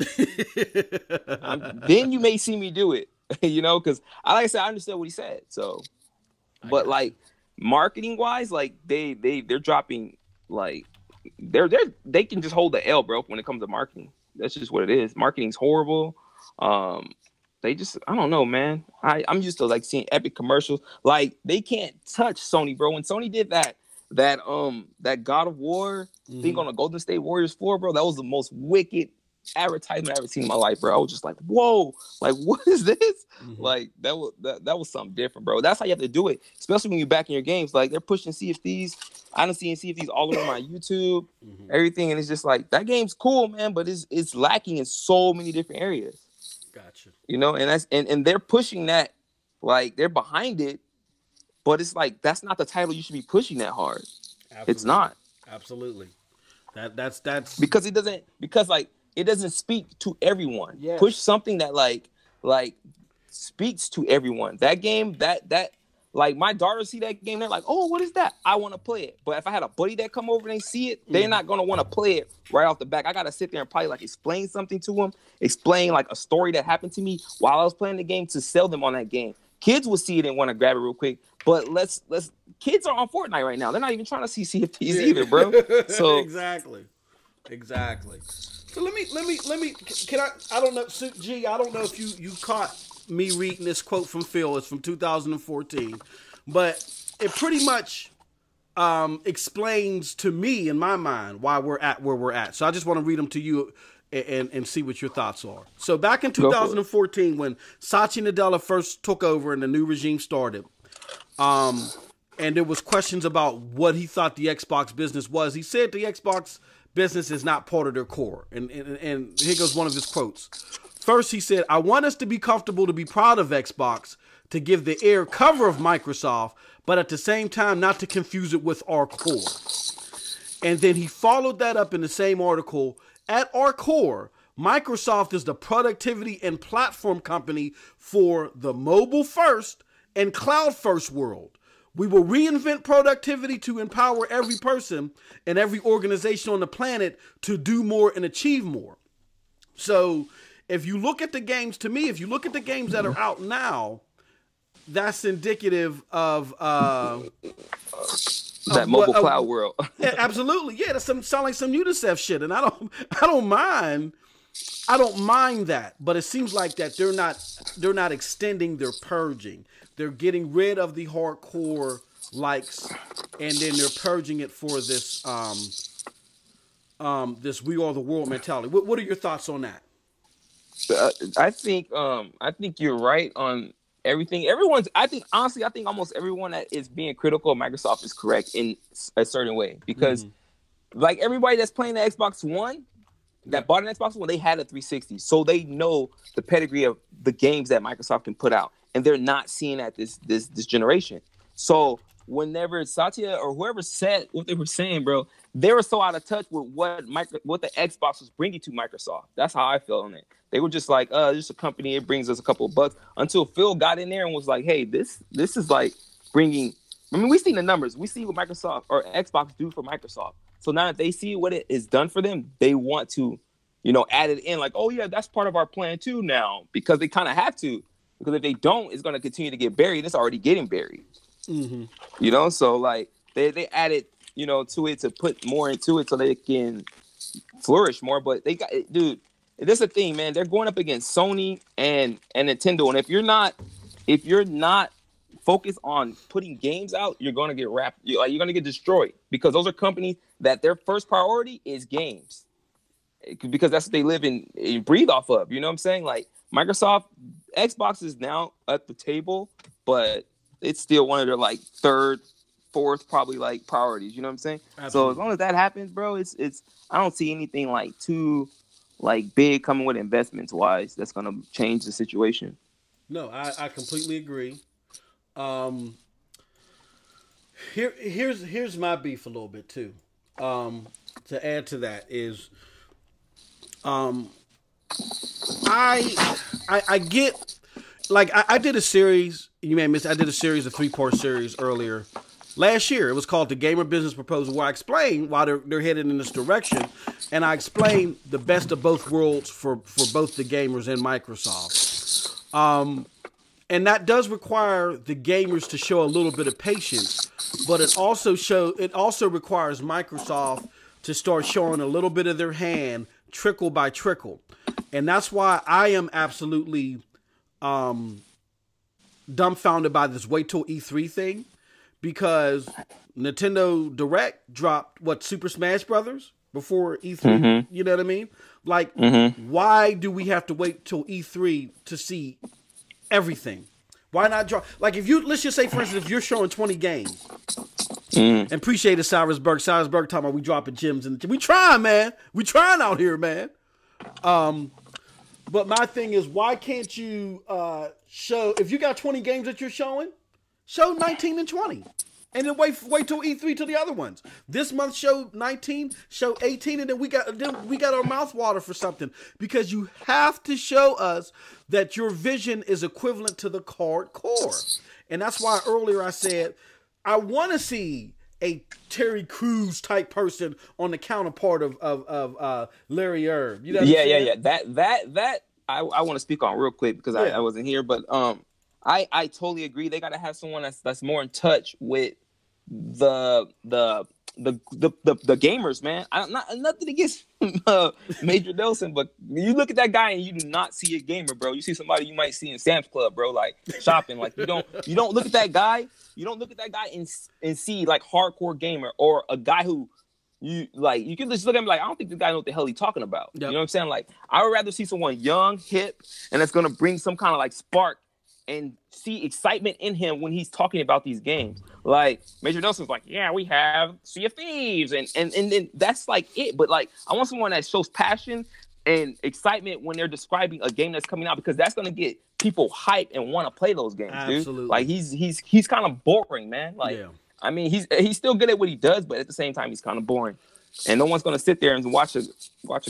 Then you may see me do it, you know, because like I said, I understood what he said. So, but like marketing wise, like they're dropping, like they can just hold the L, bro, when it comes to marketing. That's just what it is. Marketing's horrible. They just, I don't know, man. I'm used to like seeing epic commercials. Like they can't touch Sony, bro. When Sony did that God of War thing on the Golden State Warriors floor, bro, that was the most wicked advertisement I've ever seen in my life, bro. I was just like, whoa, like what is this? Like that was something different, bro. That's how you have to do it, especially when you're back in your games. Like they're pushing CFDs. I done seen CFDs all over my YouTube, everything, and it's just like that game's cool, man, but it's lacking in so many different areas. Gotcha. You know, and that's and they're pushing that, like they're behind it. But it's like, that's not the title you should be pushing that hard. Absolutely. It's not. Absolutely. That's because it doesn't speak to everyone. Yes. Push something that like speaks to everyone. That game, that like my daughters see that game, they're like, oh, what is that? I want to play it. But if I had a buddy that come over and they see it, they're not gonna want to play it right off the back. I gotta sit there and probably like explain something to them, explain like a story that happened to me while I was playing the game to sell them on that game. Kids will see it and want to grab it real quick. But kids are on Fortnite right now. They're not even trying to see CFTs either, bro. So exactly. So let me can I don't know, G, I don't know if you caught me reading this quote from Phil. It's from 2014, but it pretty much explains to me in my mind why we're at where we're at. So I just want to read them to you and see what your thoughts are. So back in 2014, when Satya Nadella first took over and the new regime started, and there was questions about what he thought the Xbox business was. He said the Xbox business is not part of their core. And here goes one of his quotes. First, he said, I want us to be comfortable to be proud of Xbox, to give the air cover of Microsoft, but at the same time, not to confuse it with our core. And then he followed that up in the same article. At our core, Microsoft is the productivity and platform company for the mobile first and cloud first world. We will reinvent productivity to empower every person and every organization on the planet to do more and achieve more. So if you look at the games, to me, if you look at the games that are out now, that's indicative of that mobile cloud world. Yeah, absolutely. Yeah, that sound like some UNICEF shit, and I don't mind that, but it seems like that they're not extending, they're purging. They're getting rid of the hardcore likes, and then they're purging it for this this we are the world mentality. What are your thoughts on that? I think you're right on everything. I think almost everyone that is being critical of Microsoft is correct in a certain way, because like everybody that's playing the Xbox One, that bought an Xbox One, they had a 360, so they know the pedigree of the games that Microsoft can put out, and they're not seeing that this generation. So whenever Satya or whoever said what they were saying, bro, they were so out of touch with what the Xbox was bringing to Microsoft. That's how I felt on it. They were just like, just a company, it brings us a couple of bucks, until Phil got in there and was like, hey, this is like bringing, I mean, we see the numbers. We see what Microsoft or Xbox do for Microsoft. So now that they see what it is done for them, they want to, add it in like, oh yeah, that's part of our plan too now, because they kind of have to. Because if they don't, it's going to continue to get buried. It's already getting buried. Mm-hmm. So like they added, to it to put more into it so they can flourish more. But they got, dude, this is the thing, man. They're going up against Sony and Nintendo, and if you're not focused on putting games out, you're going to get wrapped. You're going to get destroyed, because those are companies that their first priority is games, because that's what they live and breathe off of. You know what I'm saying? Like Microsoft, Xbox is now at the table, but it's still one of their like third, fourth, probably like priorities. You know what I'm saying? Absolutely. So as long as that happens, bro, it's I don't see anything like too like big coming with investments wise that's gonna change the situation. No, I completely agree. Here's my beef a little bit too. To add to that is, I get, like, I did a series. You may have missed. I did a series, a 3-part series earlier last year. It was called The Gamer Business Proposal, where I explained why they're headed in this direction, and I explained the best of both worlds for both the gamers and Microsoft. And that does require the gamers to show a little bit of patience, but it also requires Microsoft to start showing a little bit of their hand, trickle by trickle. And that's why I am absolutely dumbfounded by this wait till E3 thing, because Nintendo Direct dropped Super Smash Brothers before E3. Mm-hmm. You know what I mean? Like, why do we have to wait till E3 to see everything? Why not draw? Like, let's just say, for instance, if you're showing 20 games, and appreciate it, Cyrus Berg. Cyrus Berg talking about we dropping gems, and we trying, man. We trying out here, man. But my thing is, why can't you show, if you got 20 games that you're showing, show 19 and 20. And then wait till E3 to the other ones. This month show 19, show 18, and then we got our mouth water for something. Because you have to show us that your vision is equivalent to the card core. And that's why earlier I said I want to see a Terry Crews type person on the counterpart of Larry Erb. You know? Yeah. That I want to speak on real quick because I wasn't here, but I totally agree. They got to have someone that's more in touch with the gamers, man. Nothing against Major Nelson, but you look at that guy and you do not see a gamer, bro. You see somebody you might see in Sam's Club, bro, like shopping. Like you don't look at that guy. You don't look at that guy and see like hardcore gamer or a guy who you can just look at him like, I don't think this guy knows what the hell he's talking about. Yep. You know what I'm saying? Like, I would rather see someone young, hip, and that's gonna bring some kind of like spark and see excitement in him when he's talking about these games. Like Major Nelson's like, yeah, we have Sea of Thieves, and then that's like it. But like, I want someone that shows passion and excitement when they're describing a game that's coming out, because that's gonna get people hype and want to play those games. Absolutely. Dude. Like he's kind of boring, man. Like, I mean, he's still good at what he does, but at the same time, he's kind of boring. And no one's gonna sit there and watch a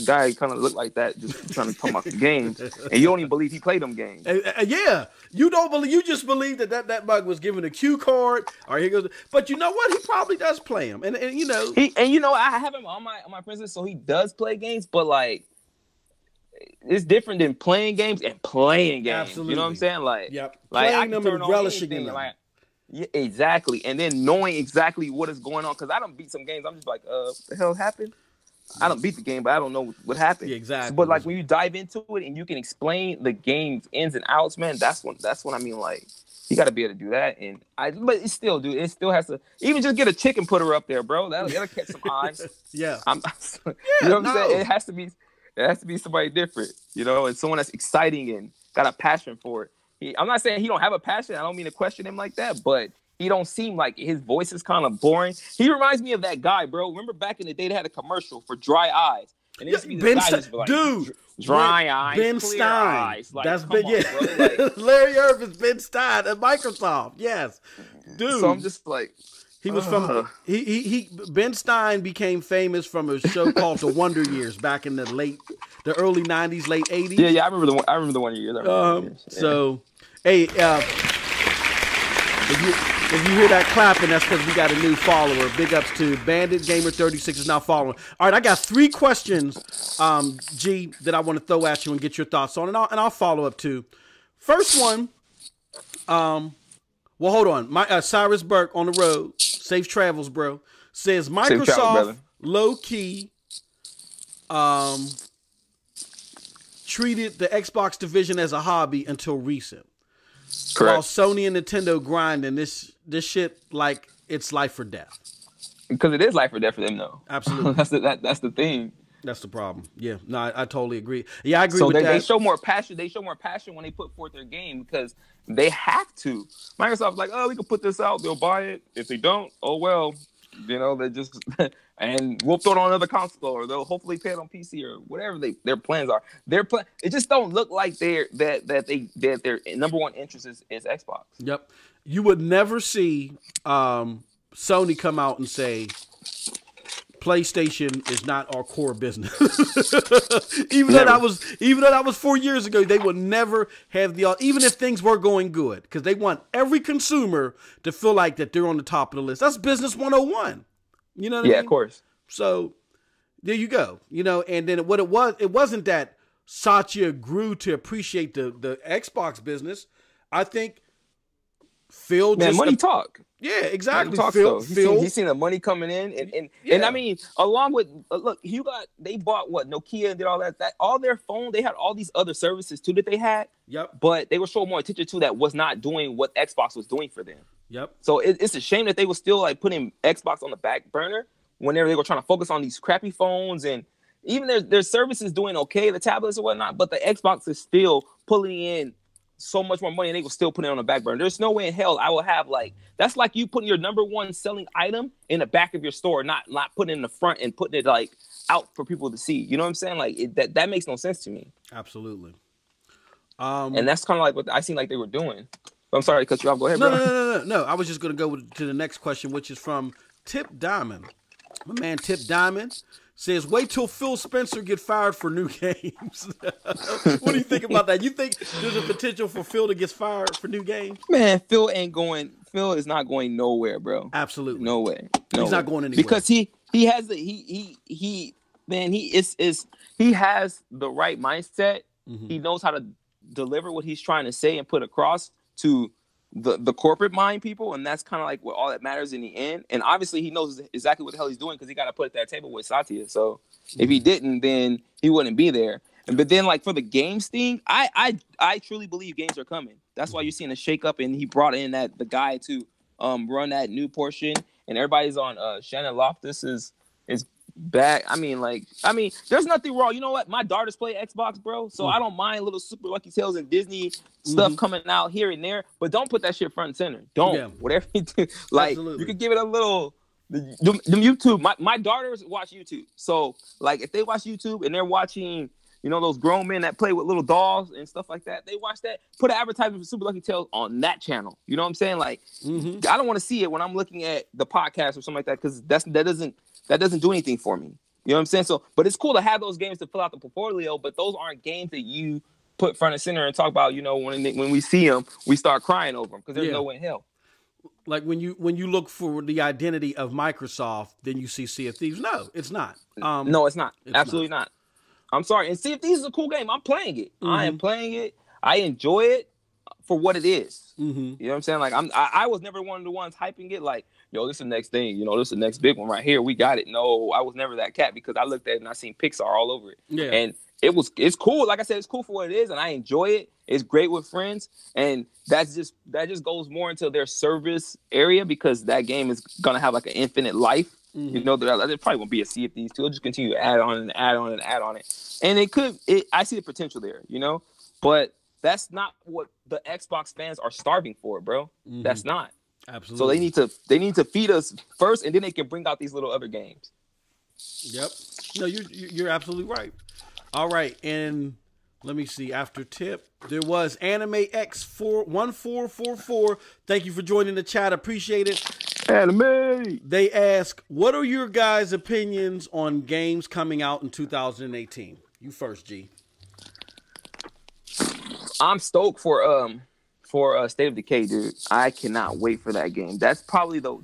guy kind of look like that, just trying to talk about the games, and you don't even believe he played them games. Yeah, you don't believe. You just believe that bug was given a cue card. Or here goes. But you know what? He probably does play them, and you know I have him on my presence, so he does play games, but like, it's different than playing games and playing games. Absolutely. You know what I'm saying? Like, yep. Like playing I can them turn and on relishing anything, in them. like, yeah, exactly. And then knowing exactly what is going on, because I don't beat some games. I'm just like, what the hell happened? I don't beat the game, but I don't know what happened. Yeah, exactly. But like when you dive into it and you can explain the game's ins and outs, man, that's when I mean, like, you got to be able to do that. But it still, dude, it still has to even just get a chicken putter up there, bro. That'll catch some eyes. Yeah. You know what I'm saying? It has to be somebody different, you know, and someone that's exciting and got a passion for it. I'm not saying he don't have a passion. I don't mean to question him like that, but he don't seem like his voice is kind of boring. He reminds me of that guy, bro. Remember back in the day they had a commercial for dry eyes. And it used to be this guy just like, dude, dry eyes, Ben clear Stein. eyes. Like, that's Ben. Yeah, like, Larry Erb is Ben Stein at Microsoft. Yes, dude. So I'm just like, he was from he Ben Stein became famous from a show called The Wonder Years back in the early 90s, late 80s. Yeah, I remember the Wonder Years. So, hey, if you hear that clapping, that's because we got a new follower. Big ups to Bandit Gamer 36 is now following. All right, I got 3 questions, G, that I want to throw at you and get your thoughts on, and I'll follow up too. First one, well, hold on. My Cyrus Burke on the road, safe travels, bro. Says Microsoft low key treated the Xbox division as a hobby until recent. Correct. While Sony and Nintendo grinding this shit like it's life or death. Because it is life or death for them, though. Absolutely. That's the thing. That's the problem. Yeah, no, I totally agree. Yeah, I agree So with that. they show more passion. They show more passion when they put forth their game because they have to. Microsoft's like, oh, we can put this out. They'll buy it. If they don't, oh well. They just and we'll throw it on another console, or they'll hopefully play it on PC or whatever their plans are. It just don't look like their number one interest is Xbox. Yep. You would never see Sony come out and say PlayStation is not our core business. even though that was 4 years ago, they would never have even if things were going good, because they want every consumer to feel like that they're on the top of the list. That's business 101. You know what I mean? Yeah, of course. So there you go. And then it wasn't that Satya grew to appreciate the Xbox business. I think Phil money talk. Yeah, exactly. He's seen the money coming in, and I mean, along with they bought Nokia and did all that. All their phone, they had all these other services too that they had. Yep. But they were showing more attention to that was not doing what Xbox was doing for them. Yep. So it's a shame that they were still like putting Xbox on the back burner whenever they were trying to focus on these crappy phones, and even their services doing okay, the tablets or whatnot. But the Xbox is still pulling in so much more money, and they will still put it on the back burner. There's no way in hell I will have that's like you putting your number one selling item in the back of your store, not putting it in the front and putting it like out for people to see. You know what I'm saying? Like that makes no sense to me. Absolutely. And that's kind of like what I seem like they were doing. I'm sorry to cut you off. Go ahead, bro. No. I was just going to go to the next question, which is from Tip Diamond. My man Tip Diamond says, wait till Phil Spencer get fired for new games. What do you think about that? You think there's a potential for Phil to get fired for new games? Man, Phil is not going nowhere, bro. Absolutely. No way. He's not going anywhere. Because he has he has the right mindset. Mm-hmm. He knows how to deliver what he's trying to say and put across to the corporate mind people, and that's kind of like what all that matters in the end. And obviously he knows exactly what the hell he's doing because he got to put at that table with Satya. So if he didn't, then he wouldn't be there. But then like for the games thing, I truly believe games are coming. That's why you're seeing a shake up, and he brought in the guy to run that new portion, and everybody's on Shannon Loftus is back. I mean, there's nothing wrong. You know what? My daughters play Xbox, bro. So I don't mind little Super Lucky Tales and Disney stuff coming out here and there, but don't put that shit front and center. Don't. Whatever you do. Absolutely. You could give it a little. The YouTube. My daughters watch YouTube. So if they watch YouTube and they're watching, those grown men that play with little dolls and stuff like that, they watch that. Put an advertisement for Super Lucky Tales on that channel. You know what I'm saying? I don't want to see it when I'm looking at the podcast or something like that, because that doesn't do anything for me. You know what I'm saying? So, but it's cool to have those games to fill out the portfolio, but those aren't games that you put front and center and talk about. When we see them, we start crying over them because there's no way in hell. Like when you look for the identity of Microsoft, then you see Sea of Thieves. No, it's not. No, it's not. Absolutely not. I'm sorry. And Sea of Thieves is a cool game. I'm playing it. I am playing it. I enjoy it for what it is. You know what I'm saying? I was never one of the ones hyping it like, yo, this is the next thing. This is the next big one right here. We got it. No, I was never that cat because I looked at it and I seen Pixar all over it. Yeah. And it's cool. Like I said, it's cool for what it is, and I enjoy it. It's great with friends, and that just goes more into their service area because that game is gonna have an infinite life. There probably won't be a Sea of Thieves too. It'll just continue to add on and add on and add on it, and I see the potential there, but that's not what the Xbox fans are starving for, bro. That's not. Absolutely. So they need to feed us first, and then they can bring out these little other games. Yep. No, you're absolutely right. All right, and let me see. After Tip, there was Anime X1444. Thank you for joining the chat. Appreciate it. Anime. They ask, what are your guys' opinions on games coming out in 2018? You first, G. I'm stoked for State of Decay, dude. I cannot wait for that game. That's probably the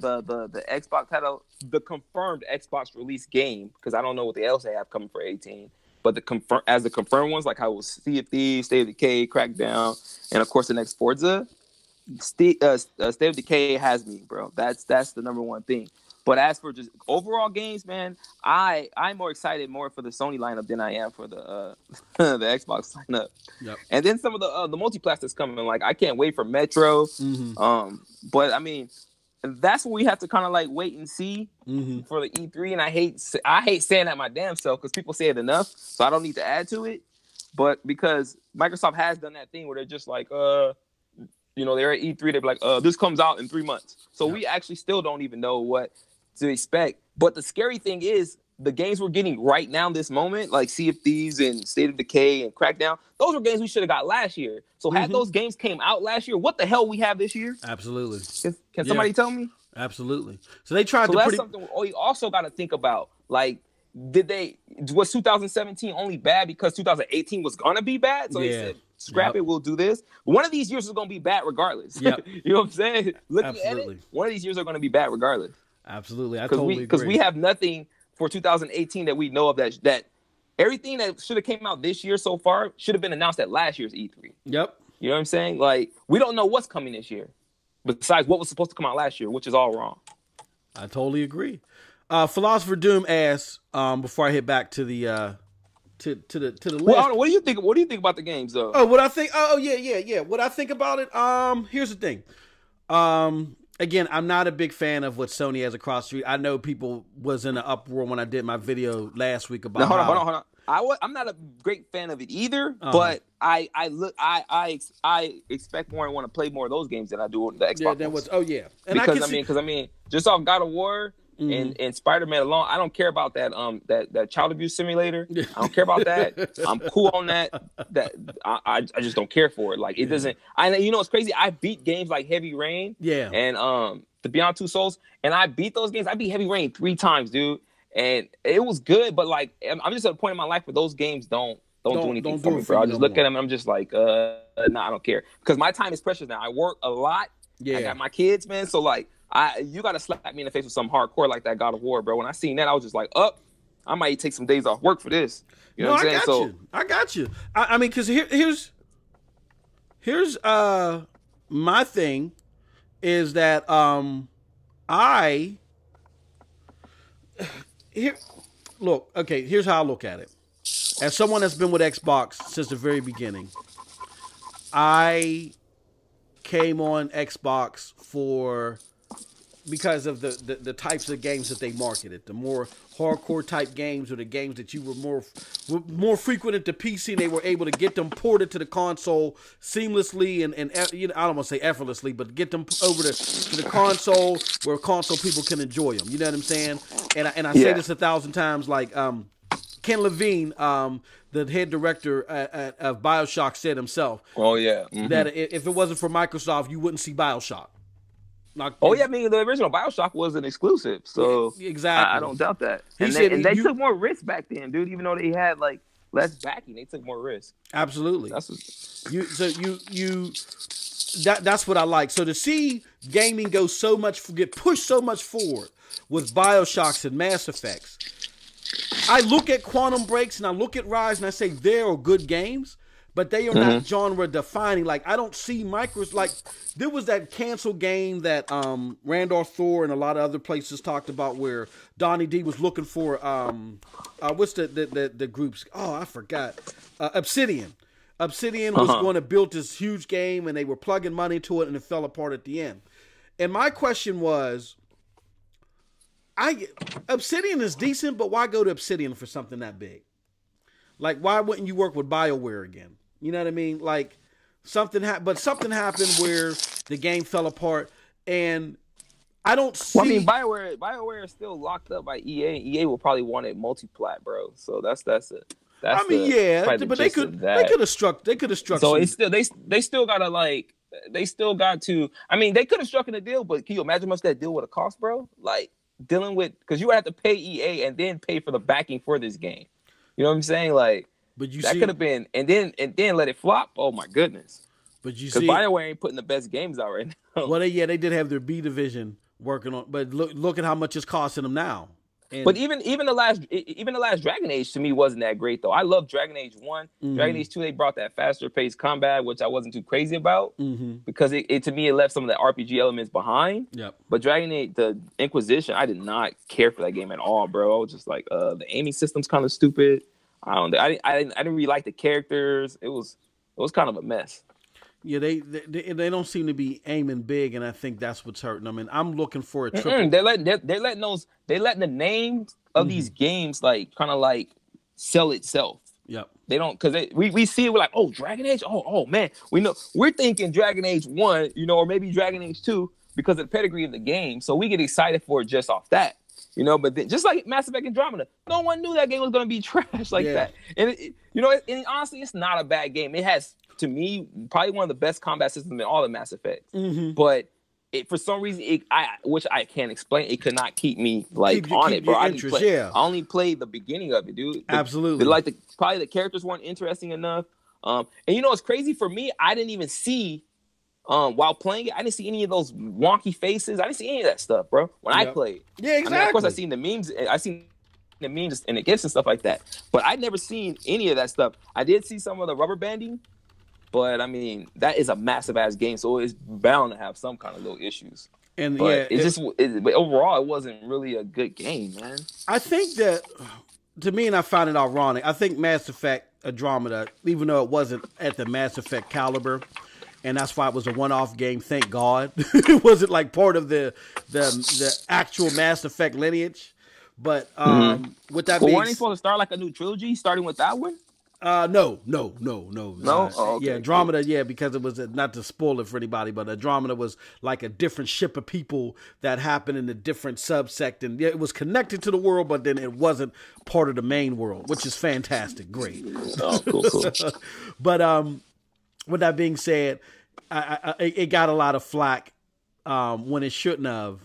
Xbox title, the confirmed Xbox release game, because I don't know what else they have coming for 18. But the confirmed ones, like how it was Sea of Thieves, State of Decay, Crackdown, and of course the next Forza. State of Decay has me, bro. That's the number one thing. But as for just overall games, man, I'm more excited for the Sony lineup than I am for the the Xbox lineup. Yep. And then some of the multiplayer that's coming. Like I can't wait for Metro. But I mean, that's what we have to kind of like wait and see for the E3. And I hate saying that my damn self because people say it enough, so I don't need to add to it. But because Microsoft has done that thing where they're just like, they're at E3, they're like, this comes out in 3 months. So we actually still don't even know what to expect. But the scary thing is the games we're getting right now, this moment, like Sea of Thieves and State of Decay and Crackdown, those were games we should have got last year. So had those games came out last year, what the hell we have this year? Absolutely. Can somebody tell me? Absolutely. So they tried to that's something we also got to think about. Like, was 2017 only bad because 2018 was gonna be bad? So they said, scrap it, we'll do this. One of these years is gonna be bad regardless. You know what I'm saying? Looking at it, one of these years are gonna be bad regardless. Absolutely. I totally agree. Because we have nothing for 2018 that we know of that everything that should have came out this year so far should have been announced at last year's E3. Yep. You know what I'm saying? Like, we don't know what's coming this year besides what was supposed to come out last year, which is all wrong. I totally agree. Philosopher Doom asks, before I hit back to the list. Well, what do you think? What do you think about the games, though? Oh, what I think? Oh, yeah. What I think about it? Here's the thing. Again, I'm not a big fan of what Sony has across the street. I know people was in an uproar when I did my video last week about. Hold on. I'm not a great fan of it either, but I expect more and want to play more of those games than I do the Xbox. Yeah, then what's? Oh yeah, and because just off God of War. And Spider-Man alone, I don't care about that child abuse simulator. I don't care about that. I'm cool on that. I just don't care for it. Like, it doesn't. It's crazy. I beat games like Heavy Rain, and the Beyond Two Souls, and I beat those games. I beat Heavy Rain 3 times, dude, and it was good. But like, I'm just at a point in my life where those games don't do anything for me, bro. I just look at them and I'm just like, nah, I don't care, because my time is precious now. I work a lot. I got my kids, man. So like. You gotta slap me in the face with some hardcore like that God of War, bro. When I seen that, I was just like, I might take some days off work for this. You know what I'm saying? I got you. I mean, because here's my thing is that here's how I look at it. As someone that's been with Xbox since the very beginning, I came on Xbox because of the types of games that they marketed, the more hardcore type games, or the games that you were more frequent at the PC, and they were able to get them ported to the console seamlessly and I don't want to say effortlessly, but get them over to the console where console people can enjoy them. You know what I'm saying? And I say this 1,000 times, like Ken Levine, the head director of BioShock, said himself. Oh yeah, that if it wasn't for Microsoft, you wouldn't see BioShock. I mean, the original BioShock was an exclusive, so exactly. I don't doubt that. They took more risks back then, dude. Even though they had like less backing, they took more risk. Absolutely. That's what I like. So to see gaming get pushed so much forward with BioShocks and Mass Effects, I look at Quantum Breaks and I look at Rise and I say they are good games, but they are not genre defining. Like, I don't see Microsoft. Like, there was that canceled game that Randolph Thor and a lot of other places talked about, where Donnie D was looking for what's the groups? Oh, I forgot. Obsidian. Obsidian was going to build this huge game, and they were plugging money into it, and it fell apart at the end. And my question was, Obsidian is decent, but why go to Obsidian for something that big? Like, why wouldn't you work with BioWare again? You know what I mean? Like, something happened where the game fell apart, and I don't see. Well, I mean, BioWare is still locked up by EA. EA will probably want it multi-plat, bro. So that's it. I mean, but they could have struck. So it's still they still gotta like. They still got to. I mean, they could have struck in a deal, but can you imagine how much that deal would have cost, bro? Like, dealing with, because you would have to pay EA and then pay for the backing for this game. You know what I'm saying? Like, but that could have been, and then let it flop. Oh my goodness! But you see, BioWare ain't putting the best games out right now. Well, they did have their B division working on, but look at how much it's costing them now. And but even the last Dragon Age to me wasn't that great though. I love Dragon Age 1. Dragon Age 2, they brought that faster paced combat, which I wasn't too crazy about because it to me it left some of the RPG elements behind. Yep. But Dragon Age, the Inquisition, I did not care for that game at all, bro. I was just like, the aiming system's kind of stupid. I didn't really like the characters. It was kind of a mess. Yeah, they don't seem to be aiming big, and I think that's what's hurting them. And I'm looking for a triple. They're letting the names of these games like kind of like sell itself. Yep. They don't, because we see it, we're like, oh, Dragon Age, oh man, we're thinking Dragon Age 1, or maybe Dragon Age 2 because of the pedigree of the game, so we get excited for it just off that, but then just like Mass Effect Andromeda, no one knew that game was going to be trash like that, and and honestly, it's not a bad game. It has, to me, probably one of the best combat systems in all the Mass Effects, but for some reason, which I can't explain, it could not keep me on it, bro. I only played the beginning of it, dude. Absolutely. Probably the characters weren't interesting enough. And it's crazy for me. I didn't even see while playing it. I didn't see any of those wonky faces. I didn't see any of that stuff, bro. When I played, yeah, exactly. I mean, of course, I seen the memes. And the gifts and stuff like that. But I'd never seen any of that stuff. I did see some of the rubber banding. But I mean, that is a massive ass game, so it's bound to have some kind of little issues. But but overall, it wasn't really a good game, man. I think that, to me, and I find it ironic, I think Mass Effect Andromeda, even though it wasn't at the Mass Effect caliber, and that's why it was a one-off game, thank God, it wasn't like part of the actual Mass Effect lineage. But with that being, weren't they supposed to start like a new trilogy, starting with that one? No. No? Oh, okay. Yeah, Andromeda, because it was, not to spoil it for anybody, but Andromeda was like a different ship of people that happened in a different subsect. And it was connected to the world, but then it wasn't part of the main world, which is fantastic. Great. Oh, cool. But with that being said, it got a lot of flack when it shouldn't have.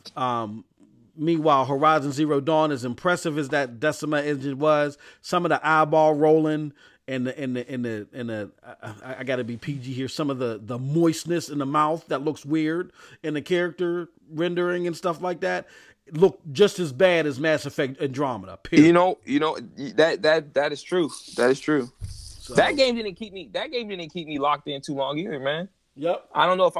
Meanwhile, Horizon Zero Dawn, as impressive as that Decima engine was, some of the eyeball rolling and the I gotta be PG here, some of the moistness in the mouth that looks weird in the character rendering and stuff like that look just as bad as Mass Effect Andromeda. Period. That is true. That is true. So, that game didn't keep me locked in too long either, man. Yep. I don't know if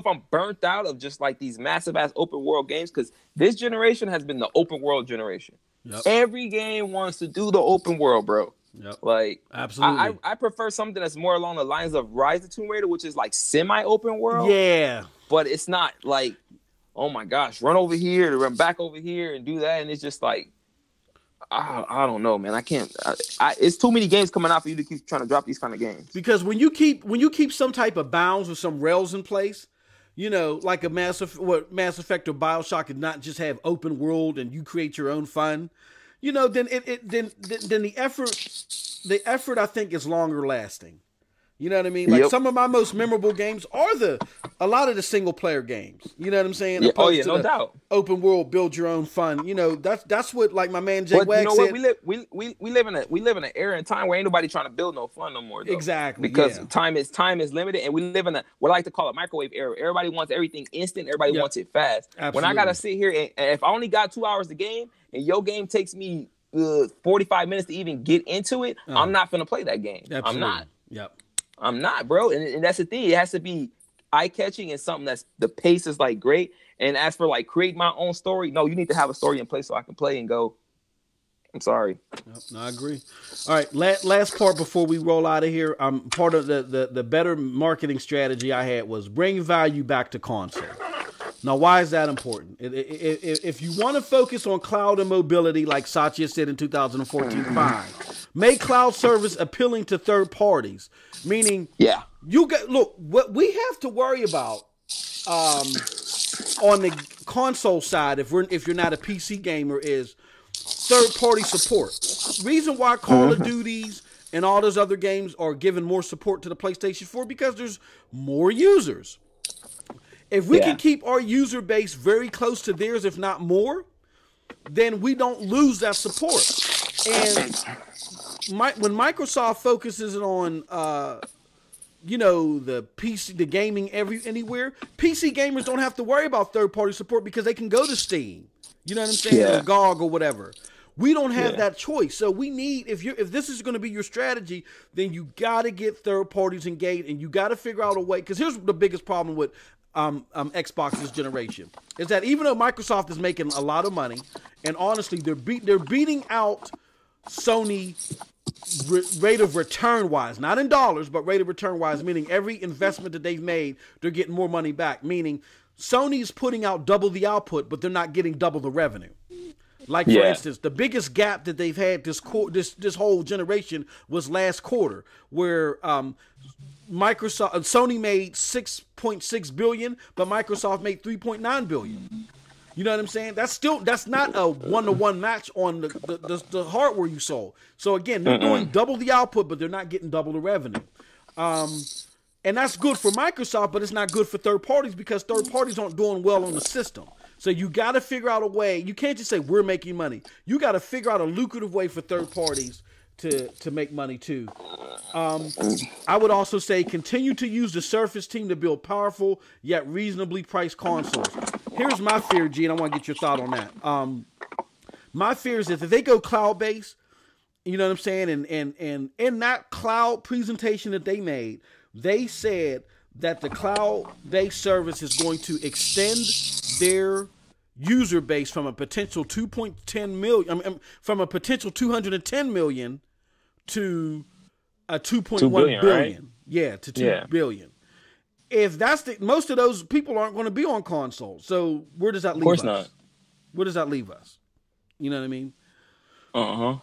I'm burnt out of just like these massive ass open world games, because this generation has been the open world generation. Yep. Every game wants to do the open world, bro. Yep. Like, absolutely. I prefer something that's more along the lines of Rise of Tomb Raider, which is like semi-open world. Yeah. But it's not like, oh my gosh, run over here to run back over here and do that, and it's just like, I don't know, man. I can't. It's too many games coming out for you to keep trying to drop these kind of games. Because when you keep some type of bounds or some rails in place, like a Mass Effect or BioShock, and not just have open world and you create your own fun, then then the effort I think is longer lasting. You know what I mean? Like, some of my most memorable games are a lot of the single player games. You know what I'm saying? Yeah. Oh yeah, no doubt. Open world, build your own fun. That's what, like my man Jay Wag said. We live in an era and time where ain't nobody trying to build no fun no more, though. Exactly. Because time is limited, and we live in what I like to call a microwave era. Everybody wants everything instant. Everybody wants it fast. Absolutely. When I gotta sit here and if I only got 2 hours to game and your game takes me 45 minutes to even get into it, I'm not gonna play that game. Absolutely. I'm not. Yep. I'm not, bro. And that's the thing. It has to be eye-catching and something that's the pace is like great. And as for like create my own story, no, you need to have a story in place so I can play and go. I'm sorry. Yep, no, I agree. All right, last part before we roll out of here. Part of the better marketing strategy I had was bring value back to console. Now, why is that important? If you want to focus on cloud and mobility, like Satya said in 2014, fine. Make cloud service appealing to third parties. Meaning, what we have to worry about on the console side, if you're not a PC gamer, is third party support. Reason why Call of Duties and all those other games are giving more support to the PlayStation 4, because there's more users. If we can keep our user base very close to theirs, if not more, then we don't lose that support. And when Microsoft focuses on, the PC, the gaming anywhere, PC gamers don't have to worry about third-party support because they can go to Steam. You know what I'm saying? Or GOG or whatever. We don't have that choice. So we need, if this is going to be your strategy, then you got to get third parties engaged, and you got to figure out a way. Because here's the biggest problem with Xbox this generation is that even though Microsoft is making a lot of money, and honestly they're beating out Sony rate of return wise, not in dollars, but rate of return wise, meaning every investment that they've made, they're getting more money back. Meaning Sony's putting out double the output, but they're not getting double the revenue. Like, for instance, the biggest gap that they've had this whole generation was last quarter, where Sony made $6.6 billion, but Microsoft made $3.9 billion. You know what I'm saying? That's not a 1-to-1 match on the hardware you sold. So again, they're doing double the output, but they're not getting double the revenue. And that's good for Microsoft, but it's not good for third parties because third parties aren't doing well on the system. So you got to figure out a way. You can't just say we're making money. You got to figure out a lucrative way for third parties to make money too. I would also say continue to use the Surface team to build powerful yet reasonably priced consoles. Here's my fear, G, and I want to get your thought on that. My fear is that if they go cloud-based, you know what I'm saying, and in that cloud presentation that they made, they said that the cloud-based service is going to extend their user base from a potential 2.10 million, from a potential 210 million to a 2.1 billion. Right? Yeah, to 2 billion. If that's most of those people aren't going to be on consoles. So where does that leave us? Of course not. Where does that leave us? You know what I mean? You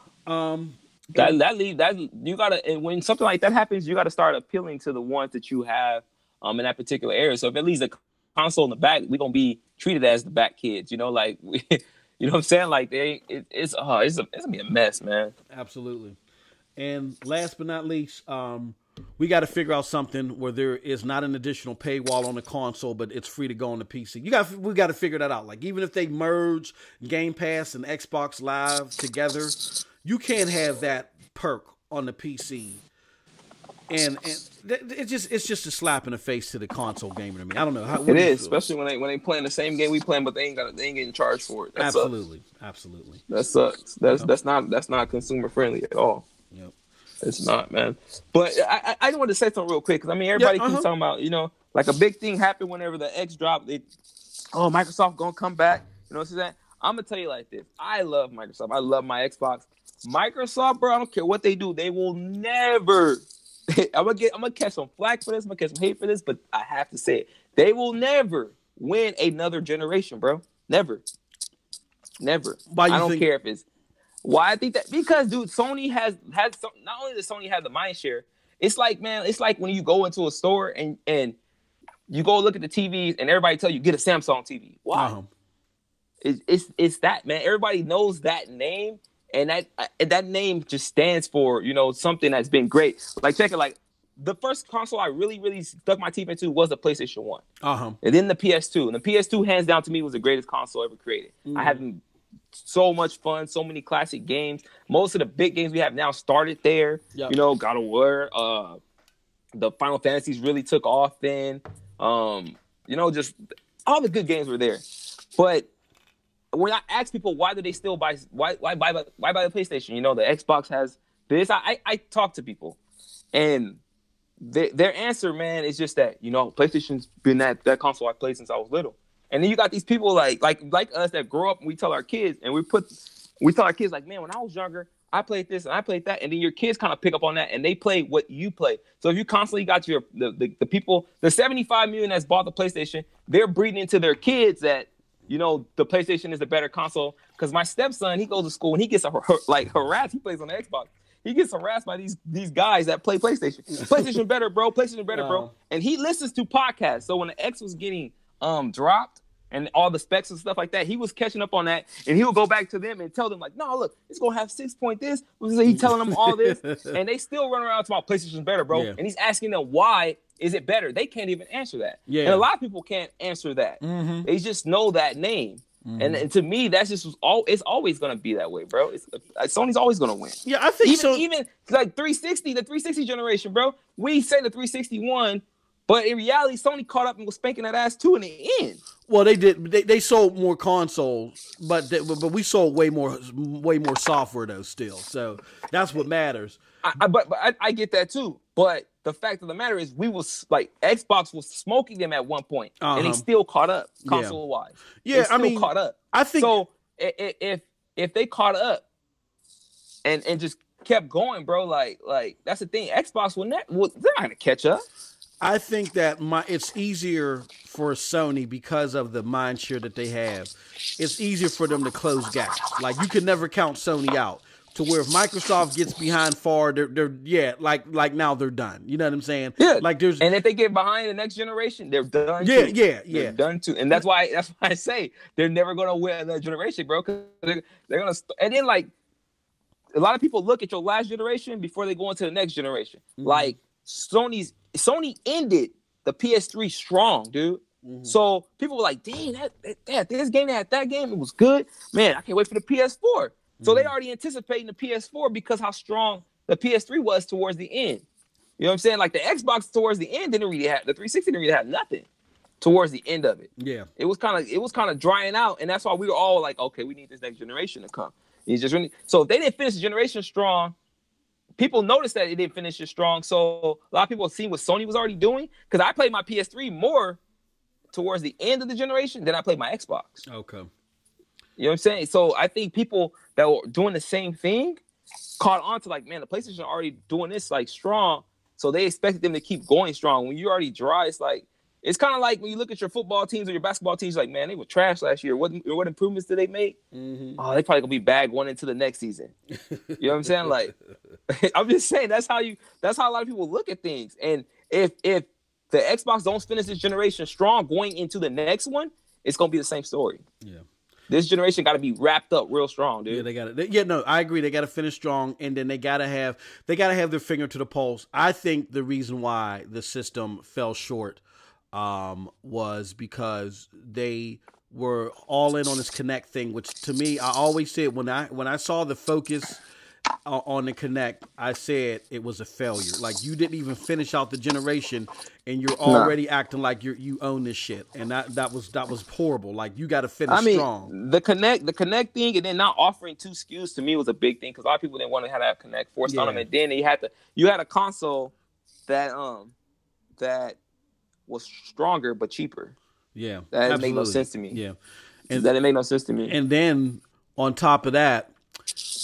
gotta, and when something like that happens, you gotta start appealing to the ones that you have in that particular area. So if it leaves a console in the back, we're gonna be treated as the back kids, you know, like you know what I'm saying? Like it's gonna be a mess, man. Absolutely. And last but not least, we got to figure out something where there is not an additional paywall on the console, but it's free to go on the PC. We got to figure that out. Like even if they merge Game Pass and Xbox Live together, you can't have that perk on the PC. And it's just a slap in the face to the console gamer to me. I don't know how it is, especially when they playing the same game we playing, but they ain't getting charged for it. That absolutely, sucks. Absolutely. That sucks. That's not consumer friendly at all. Yep. It's not, man. But I wanted to say something real quick because I mean everybody keeps talking about, you know, like a big thing happened whenever the X dropped. Microsoft gonna come back. You know what I'm saying? I'm gonna tell you like this. I love Microsoft. I love my Xbox. Microsoft, bro. I don't care what they do. They will never. I'm gonna catch some flack for this. I'm gonna catch some hate for this, but I have to say it. They will never win another generation, bro. Never. Why I don't care if it's. Why I think that because dude, Sony has not only does Sony have the mind share, it's like, man, it's like when you go into a store and you go look at the TVs and everybody tell you get a Samsung TV. Why? It's that, man. Everybody knows that name, and that name just stands for, you know, something that's been great. Like check it, like the first console I really stuck my teeth into was the PlayStation 1. And then the PS2. And the PS2 hands down to me was the greatest console ever created. I had so much fun, so many classic games. Most of the big games we have now started there. Yep. You know, God of War, the Final Fantasies really took off then. You know, just all the good games were there. But when I ask people why do they still buy the PlayStation, you know, the Xbox has this. I talk to people, and their answer, man, is just that, you know, PlayStation's been that console I played since I was little. And then you got these people like us that grow up and we tell our kids and we tell our kids like, man, when I was younger, I played this and I played that. And then your kids kind of pick up on that and they play what you play. So if you constantly got the people, the 75 million that's bought the PlayStation, they're breeding into their kids that, you know, the PlayStation is the better console. Because my stepson, he goes to school and he gets harassed. He plays on the Xbox. He gets harassed by these guys that play PlayStation. PlayStation better, bro. PlayStation better, bro. And he listens to podcasts. So when the X was getting dropped and all the specs and stuff like that, he was catching up on that, and he would go back to them and tell them like, no, look, it's gonna have 6 point this. He's telling them all this, and they still run around talking about PlayStation's better, bro. Yeah. And he's asking them why is it better. They can't even answer that. Yeah. And a lot of people can't answer that. Mm-hmm. They just know that name. Mm-hmm. And to me, that's just it's always gonna be that way, bro. Sony's always gonna win. Yeah, I think even like 360, the 360 generation, bro. We say the 360 won, but in reality, Sony caught up and was spanking that ass too in the end. Well, they did. They sold more consoles, but we sold way more software though still. So that's what matters. But I get that too. But the fact of the matter is, we was like Xbox was smoking them at one point, and they still caught up console wise. Yeah, I mean, caught up. I think so. If they caught up and just kept going, bro. Like that's the thing. Xbox they're not gonna catch up. I think that it's easier for Sony because of the mind share that they have. It's easier for them to close gaps. Like you can never count Sony out. To where if Microsoft gets behind far, they're like now they're done. You know what I'm saying? Yeah. Like and if they get behind the next generation, they're done. Yeah, too. yeah. They're done too. And that's why I say they're never gonna win that generation, bro. Because they're gonna and then like a lot of people look at your last generation before they go into the next generation. Mm-hmm. Like Sony ended the PS3 strong, dude. Mm-hmm. So people were like, dang, that this game had that game, it was good. Man, I can't wait for the PS4. So they already anticipating the PS4 because how strong the PS3 was towards the end. You know what I'm saying? Like the Xbox towards the end didn't really have the 360 didn't really have nothing towards the end of it. Yeah, it was kind of drying out, and that's why we were all like, okay, we need this next generation to come. So if they didn't finish the generation strong, people noticed that it didn't finish it strong. So a lot of people have seen what Sony was already doing because I played my PS3 more towards the end of the generation than I played my Xbox. Okay. You know what I'm saying? So I think people that were doing the same thing caught on to like, man, the PlayStation already doing this like strong. So they expected them to keep going strong. When you already dry, it's kind of like when you look at your football teams or your basketball teams, like, man, they were trash last year. What improvements did they make? Mm-hmm. Oh, they probably gonna be bad going into the next season. You know what I'm saying? Like, I'm just saying that's how a lot of people look at things. And if the Xbox don't finish this generation strong going into the next one, it's gonna be the same story. Yeah. This generation got to be wrapped up real strong, dude. Yeah, they got to. Yeah, no, I agree. They got to finish strong, and then they got to have their finger to the pulse. I think the reason why the system fell short was because they were all in on this Kinect thing, which to me, I always said when I saw the focus on the Kinect, I said it was a failure. Like you didn't even finish out the generation, and you're already acting like you own this shit, and that was horrible. Like you got to finish strong. The Kinect thing, and then not offering 2 SKUs to me was a big thing because a lot of people didn't want to have Kinect forced on them, and then you had a console that was stronger but cheaper. Yeah, that made no sense to me. Yeah, and that it made no sense to me. And then on top of that,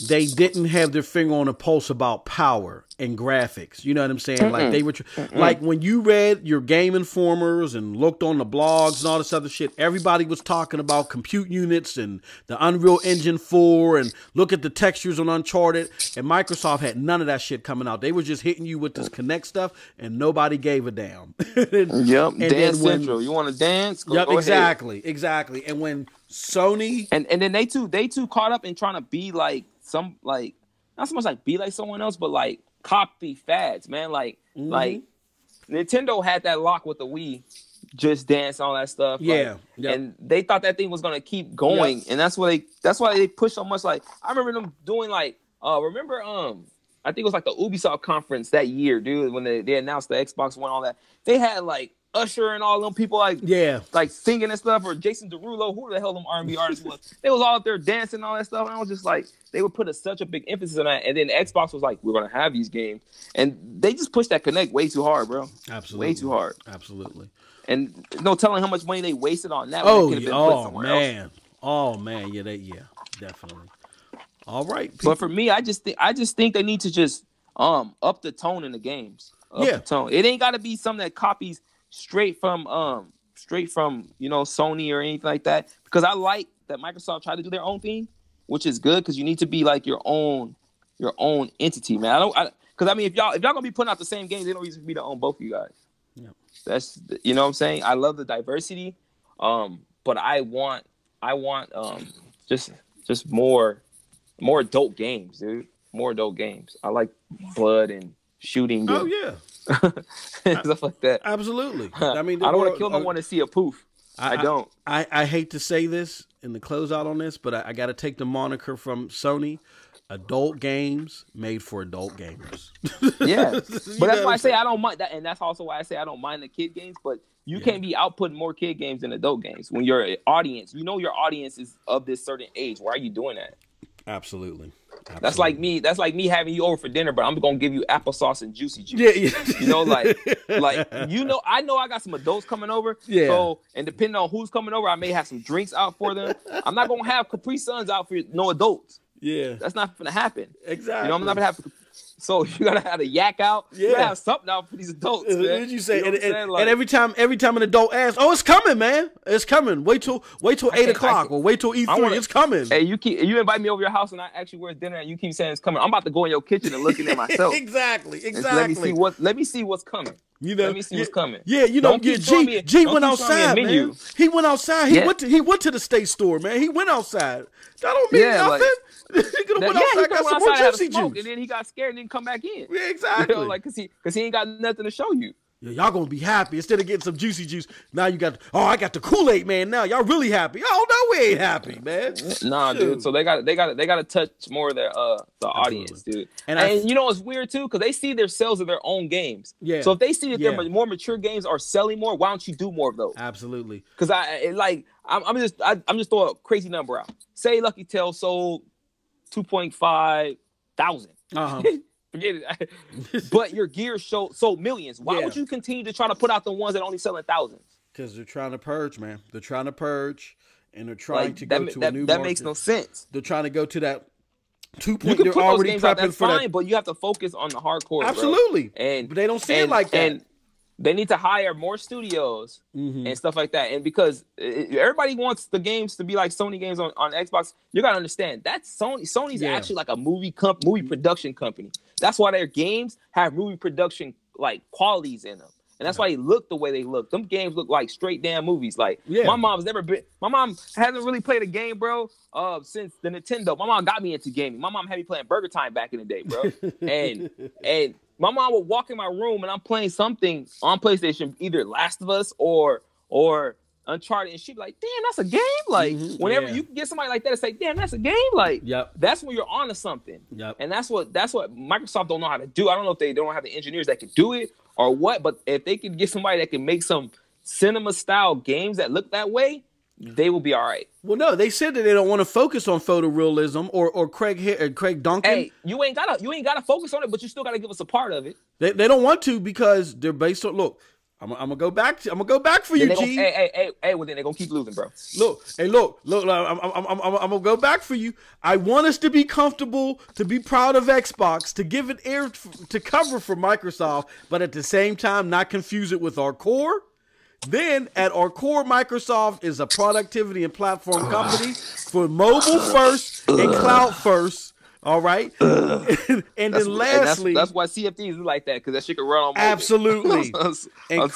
they didn't have their finger on the pulse about power and graphics. You know what I'm saying? Mm-mm. Like they were like when you read your Game Informers and looked on the blogs and all this other shit, everybody was talking about compute units and the Unreal Engine 4 and look at the textures on Uncharted, and Microsoft had none of that shit coming out. They were just hitting you with this Kinect stuff and nobody gave a damn. Yep. And Dance Central. You want to dance? Go exactly. ahead. Exactly. And when Sony and then they too caught up in trying to be like some like not so much like be like someone else, but like copy fads, man. Like Nintendo had that lock with the Wii, Just Dance, all that stuff. Yeah, like, and they thought that thing was gonna keep going, and that's why they pushed so much. Like I remember them doing like I think it was like the Ubisoft conference that year, dude, when they announced the Xbox One, all that. They had like Usher and all them people like singing and stuff, or Jason Derulo, who the hell them R&B artists was. They was all up there dancing and all that stuff, and I was just like, they would put such a big emphasis on that. And then Xbox was like, we're gonna have these games, and they just pushed that Kinect way too hard, bro. Absolutely, way too hard. Absolutely. And no telling how much money they wasted on that. Oh man, yeah, definitely. All right, people. But for me, I just think they need to just up the tone in the games. The tone. It ain't got to be something that copies straight from Sony or anything like that, because I like that Microsoft tried to do their own thing, which is good because you need to be like your own entity, man. Because if y'all gonna be putting out the same games, they don't reason for me to own both of you guys. Yeah. That's what I'm saying. I love the diversity, but I want just more adult games, dude. More adult games. I like blood and shooting. Oh yeah. Stuff like that. Absolutely. I mean, I don't want to kill no one to see a poof. I don't. I hate to say this in the closeout on this, but I got to take the moniker from Sony. Adult games made for adult gamers. Yeah, but that's why I say I don't mind that, and that's also why I say I don't mind the kid games. But you can't be outputting more kid games than adult games when your audience, your audience is of this certain age. Why are you doing that? Absolutely. That's like me. That's like me having you over for dinner, but I'm gonna give you applesauce and juicy juice. Yeah. I know I got some adults coming over. Yeah. So, and depending on who's coming over, I may have some drinks out for them. I'm not gonna have Capri Suns out for no adults. Yeah. That's not gonna happen. Exactly. I'm not gonna have So you gotta have a yak out. Yeah. You gotta have something out for these adults, man. What did you say? know what I'm saying? Like, and every time an adult asks, "Oh, it's coming, man! It's coming. Wait till 8:00 or wait till E3. It's coming." Hey, you invite me over your house and I ask you where's dinner and you keep saying it's coming. I'm about to go in your kitchen and looking at myself. Exactly. Let me see what's coming. You know, let me see what's coming. Yeah, you know, G went outside, man. He went outside. He went to the state store, man. He went outside. That don't mean nothing. He could have went outside, got some more juicy juice, and then he got scared and didn't come back in. Yeah, exactly. You know, like because he ain't got nothing to show you. Yeah, y'all gonna be happy instead of getting some juicy juice. Now you got, I got the Kool-Aid man. Now y'all really happy? Oh no, we ain't happy, man. Nah, dude. So they got to touch more of their the audience, dude. And you know it's weird too because they see their sales of their own games. Yeah. So if they see that their more mature games are selling more, why don't you do more of those? Absolutely. Because I'm just throwing a crazy number out. Say Lucky Tail sold 2.5 thousand. Forget it. But your gears sold millions. Why would you continue to try to put out the ones that only selling thousands? Because they're trying to purge, man. They're trying to purge, and they're trying to go to a new market. That makes no sense. They're trying to go to that 2 You point. They're put already those games out, prepping that's for fine, that. but you have to focus on the hardcore. Absolutely. Bro. But they don't see it like that. And they need to hire more studios and stuff like that. And because everybody wants the games to be like Sony games on Xbox, you gotta understand that's Sony. Sony's actually like a movie production company. That's why their games have movie production like qualities in them. And that's why they look the way they look. Them games look like straight damn movies. Like my mom hasn't really played a game, bro, since the Nintendo. My mom got me into gaming. My mom had me playing Burger Time back in the day, bro. and my mom would walk in my room and I'm playing something on PlayStation, either Last of Us or Uncharted, and she'd be like, "Damn, that's a game!" Like whenever you can get somebody like that to say, "Damn, that's a game!" Like that's when you're onto something. And that's what Microsoft don't know how to do. I don't know if they don't have the engineers that can do it or what, but if they can get somebody that can make some cinema style games that look that way, they will be all right. Well, no, they said that they don't want to focus on photorealism or Craig Duncan. Hey, you ain't gotta focus on it, but you still gotta give us a part of it. They don't want to because they're based on I'm gonna go back for you, G. Well then they're gonna keep losing, bro. Look. I'm gonna go back for you. I want us to be comfortable, to be proud of Xbox, to give it air to cover for Microsoft, but at the same time not confuse it with our core. Then at our core, Microsoft is a productivity and platform company for mobile first and cloud first. All right, and then lastly, that's why CFDs is like that because that shit can run on mobile. Absolutely. And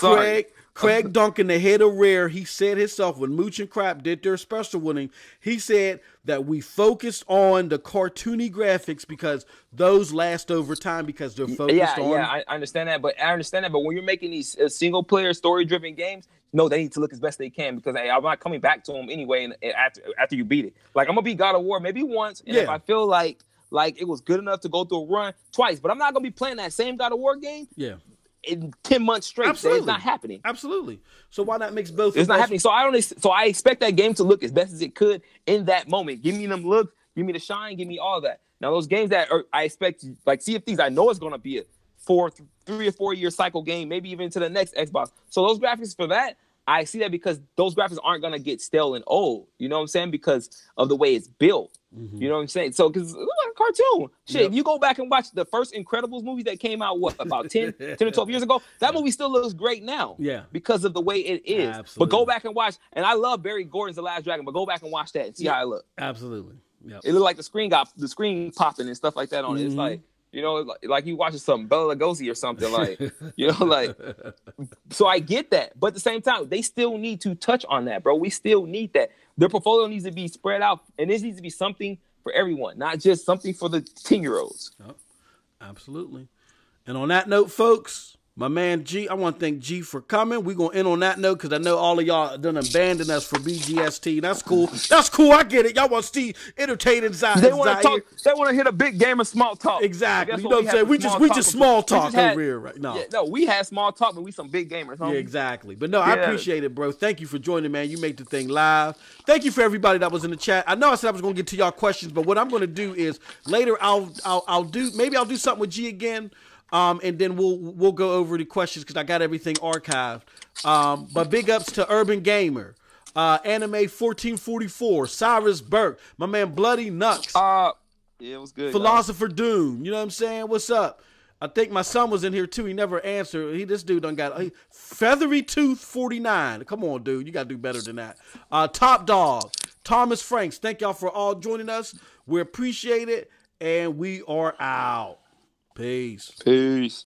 Craig Duncan, the head of Rare, he said himself when Mooch and Crap did their special winning, he said that we focused on the cartoony graphics because those last over time because they're focused on. Yeah, I understand that, but when you're making these single player story driven games, no, they need to look as best they can because I'm not coming back to them anyway. And after you beat it, like I'm gonna beat God of War maybe once, and if I feel like it was good enough to go through a run twice, but I'm not gonna be playing that same God of War game. In 10 months straight. Absolutely. It's not happening. Absolutely. So why not mix both? It's not happening. So I expect that game to look as best as it could in that moment. Give me them looks, give me the shine, give me all that. Now those games that I expect, like Sea of Thieves, I know it's gonna be a 3 or 4 year cycle game, maybe even to the next Xbox. So those graphics for that, I see that because those graphics aren't gonna get stale and old. You know what I'm saying? Because of the way it's built. You know what I'm saying? So, because it looks like a cartoon. Shit, if you go back and watch the first Incredibles movie that came out, about 10 or 12 years ago, that movie still looks great now. Because of the way it is. Absolutely. But go back and watch, and I love Barry Gordon's The Last Dragon, but go back and watch that and see how it looks. Absolutely. It looked like the screen popping and stuff like that on it. It's like, you know, like you watching something, Bela Lugosi or something, like, you know, like, so I get that. But at the same time, they still need to touch on that, bro. We still need that. Their portfolio needs to be spread out, and this needs to be something for everyone, not just something for the 10-year-olds. Oh, absolutely. And on that note, folks, my man G, I want to thank G for coming. We're going to end on that note because I know all of y'all done abandoned us for BGST. That's cool. That's cool. I get it. Y'all want Steve entertaining inside. They want to talk. They want to hit a big game of small talk. Exactly. You know what I'm saying? We just small talk over here right now. Yeah, no, we had small talk, but we some big gamers, homie. Yeah, exactly. But no, I appreciate it, bro. Thank you for joining, man. You made the thing live. Thank you for everybody that was in the chat. I know I said I was going to get to y'all questions, but what I'm going to do is later I'll do something with G again. And then we'll go over the questions because I got everything archived. But big ups to Urban Gamer, Anime 1444, Cyrus Burke, my man Bloody Nux. Yeah, it was good. Philosopher Doom. You know what I'm saying? What's up? I think my son was in here too. He never answered. This dude done got Feathery Tooth 49. Come on, dude. You got to do better than that. Top Dog. Thomas Franks. Thank y'all for all joining us. We appreciate it. And we are out. Peace. Peace.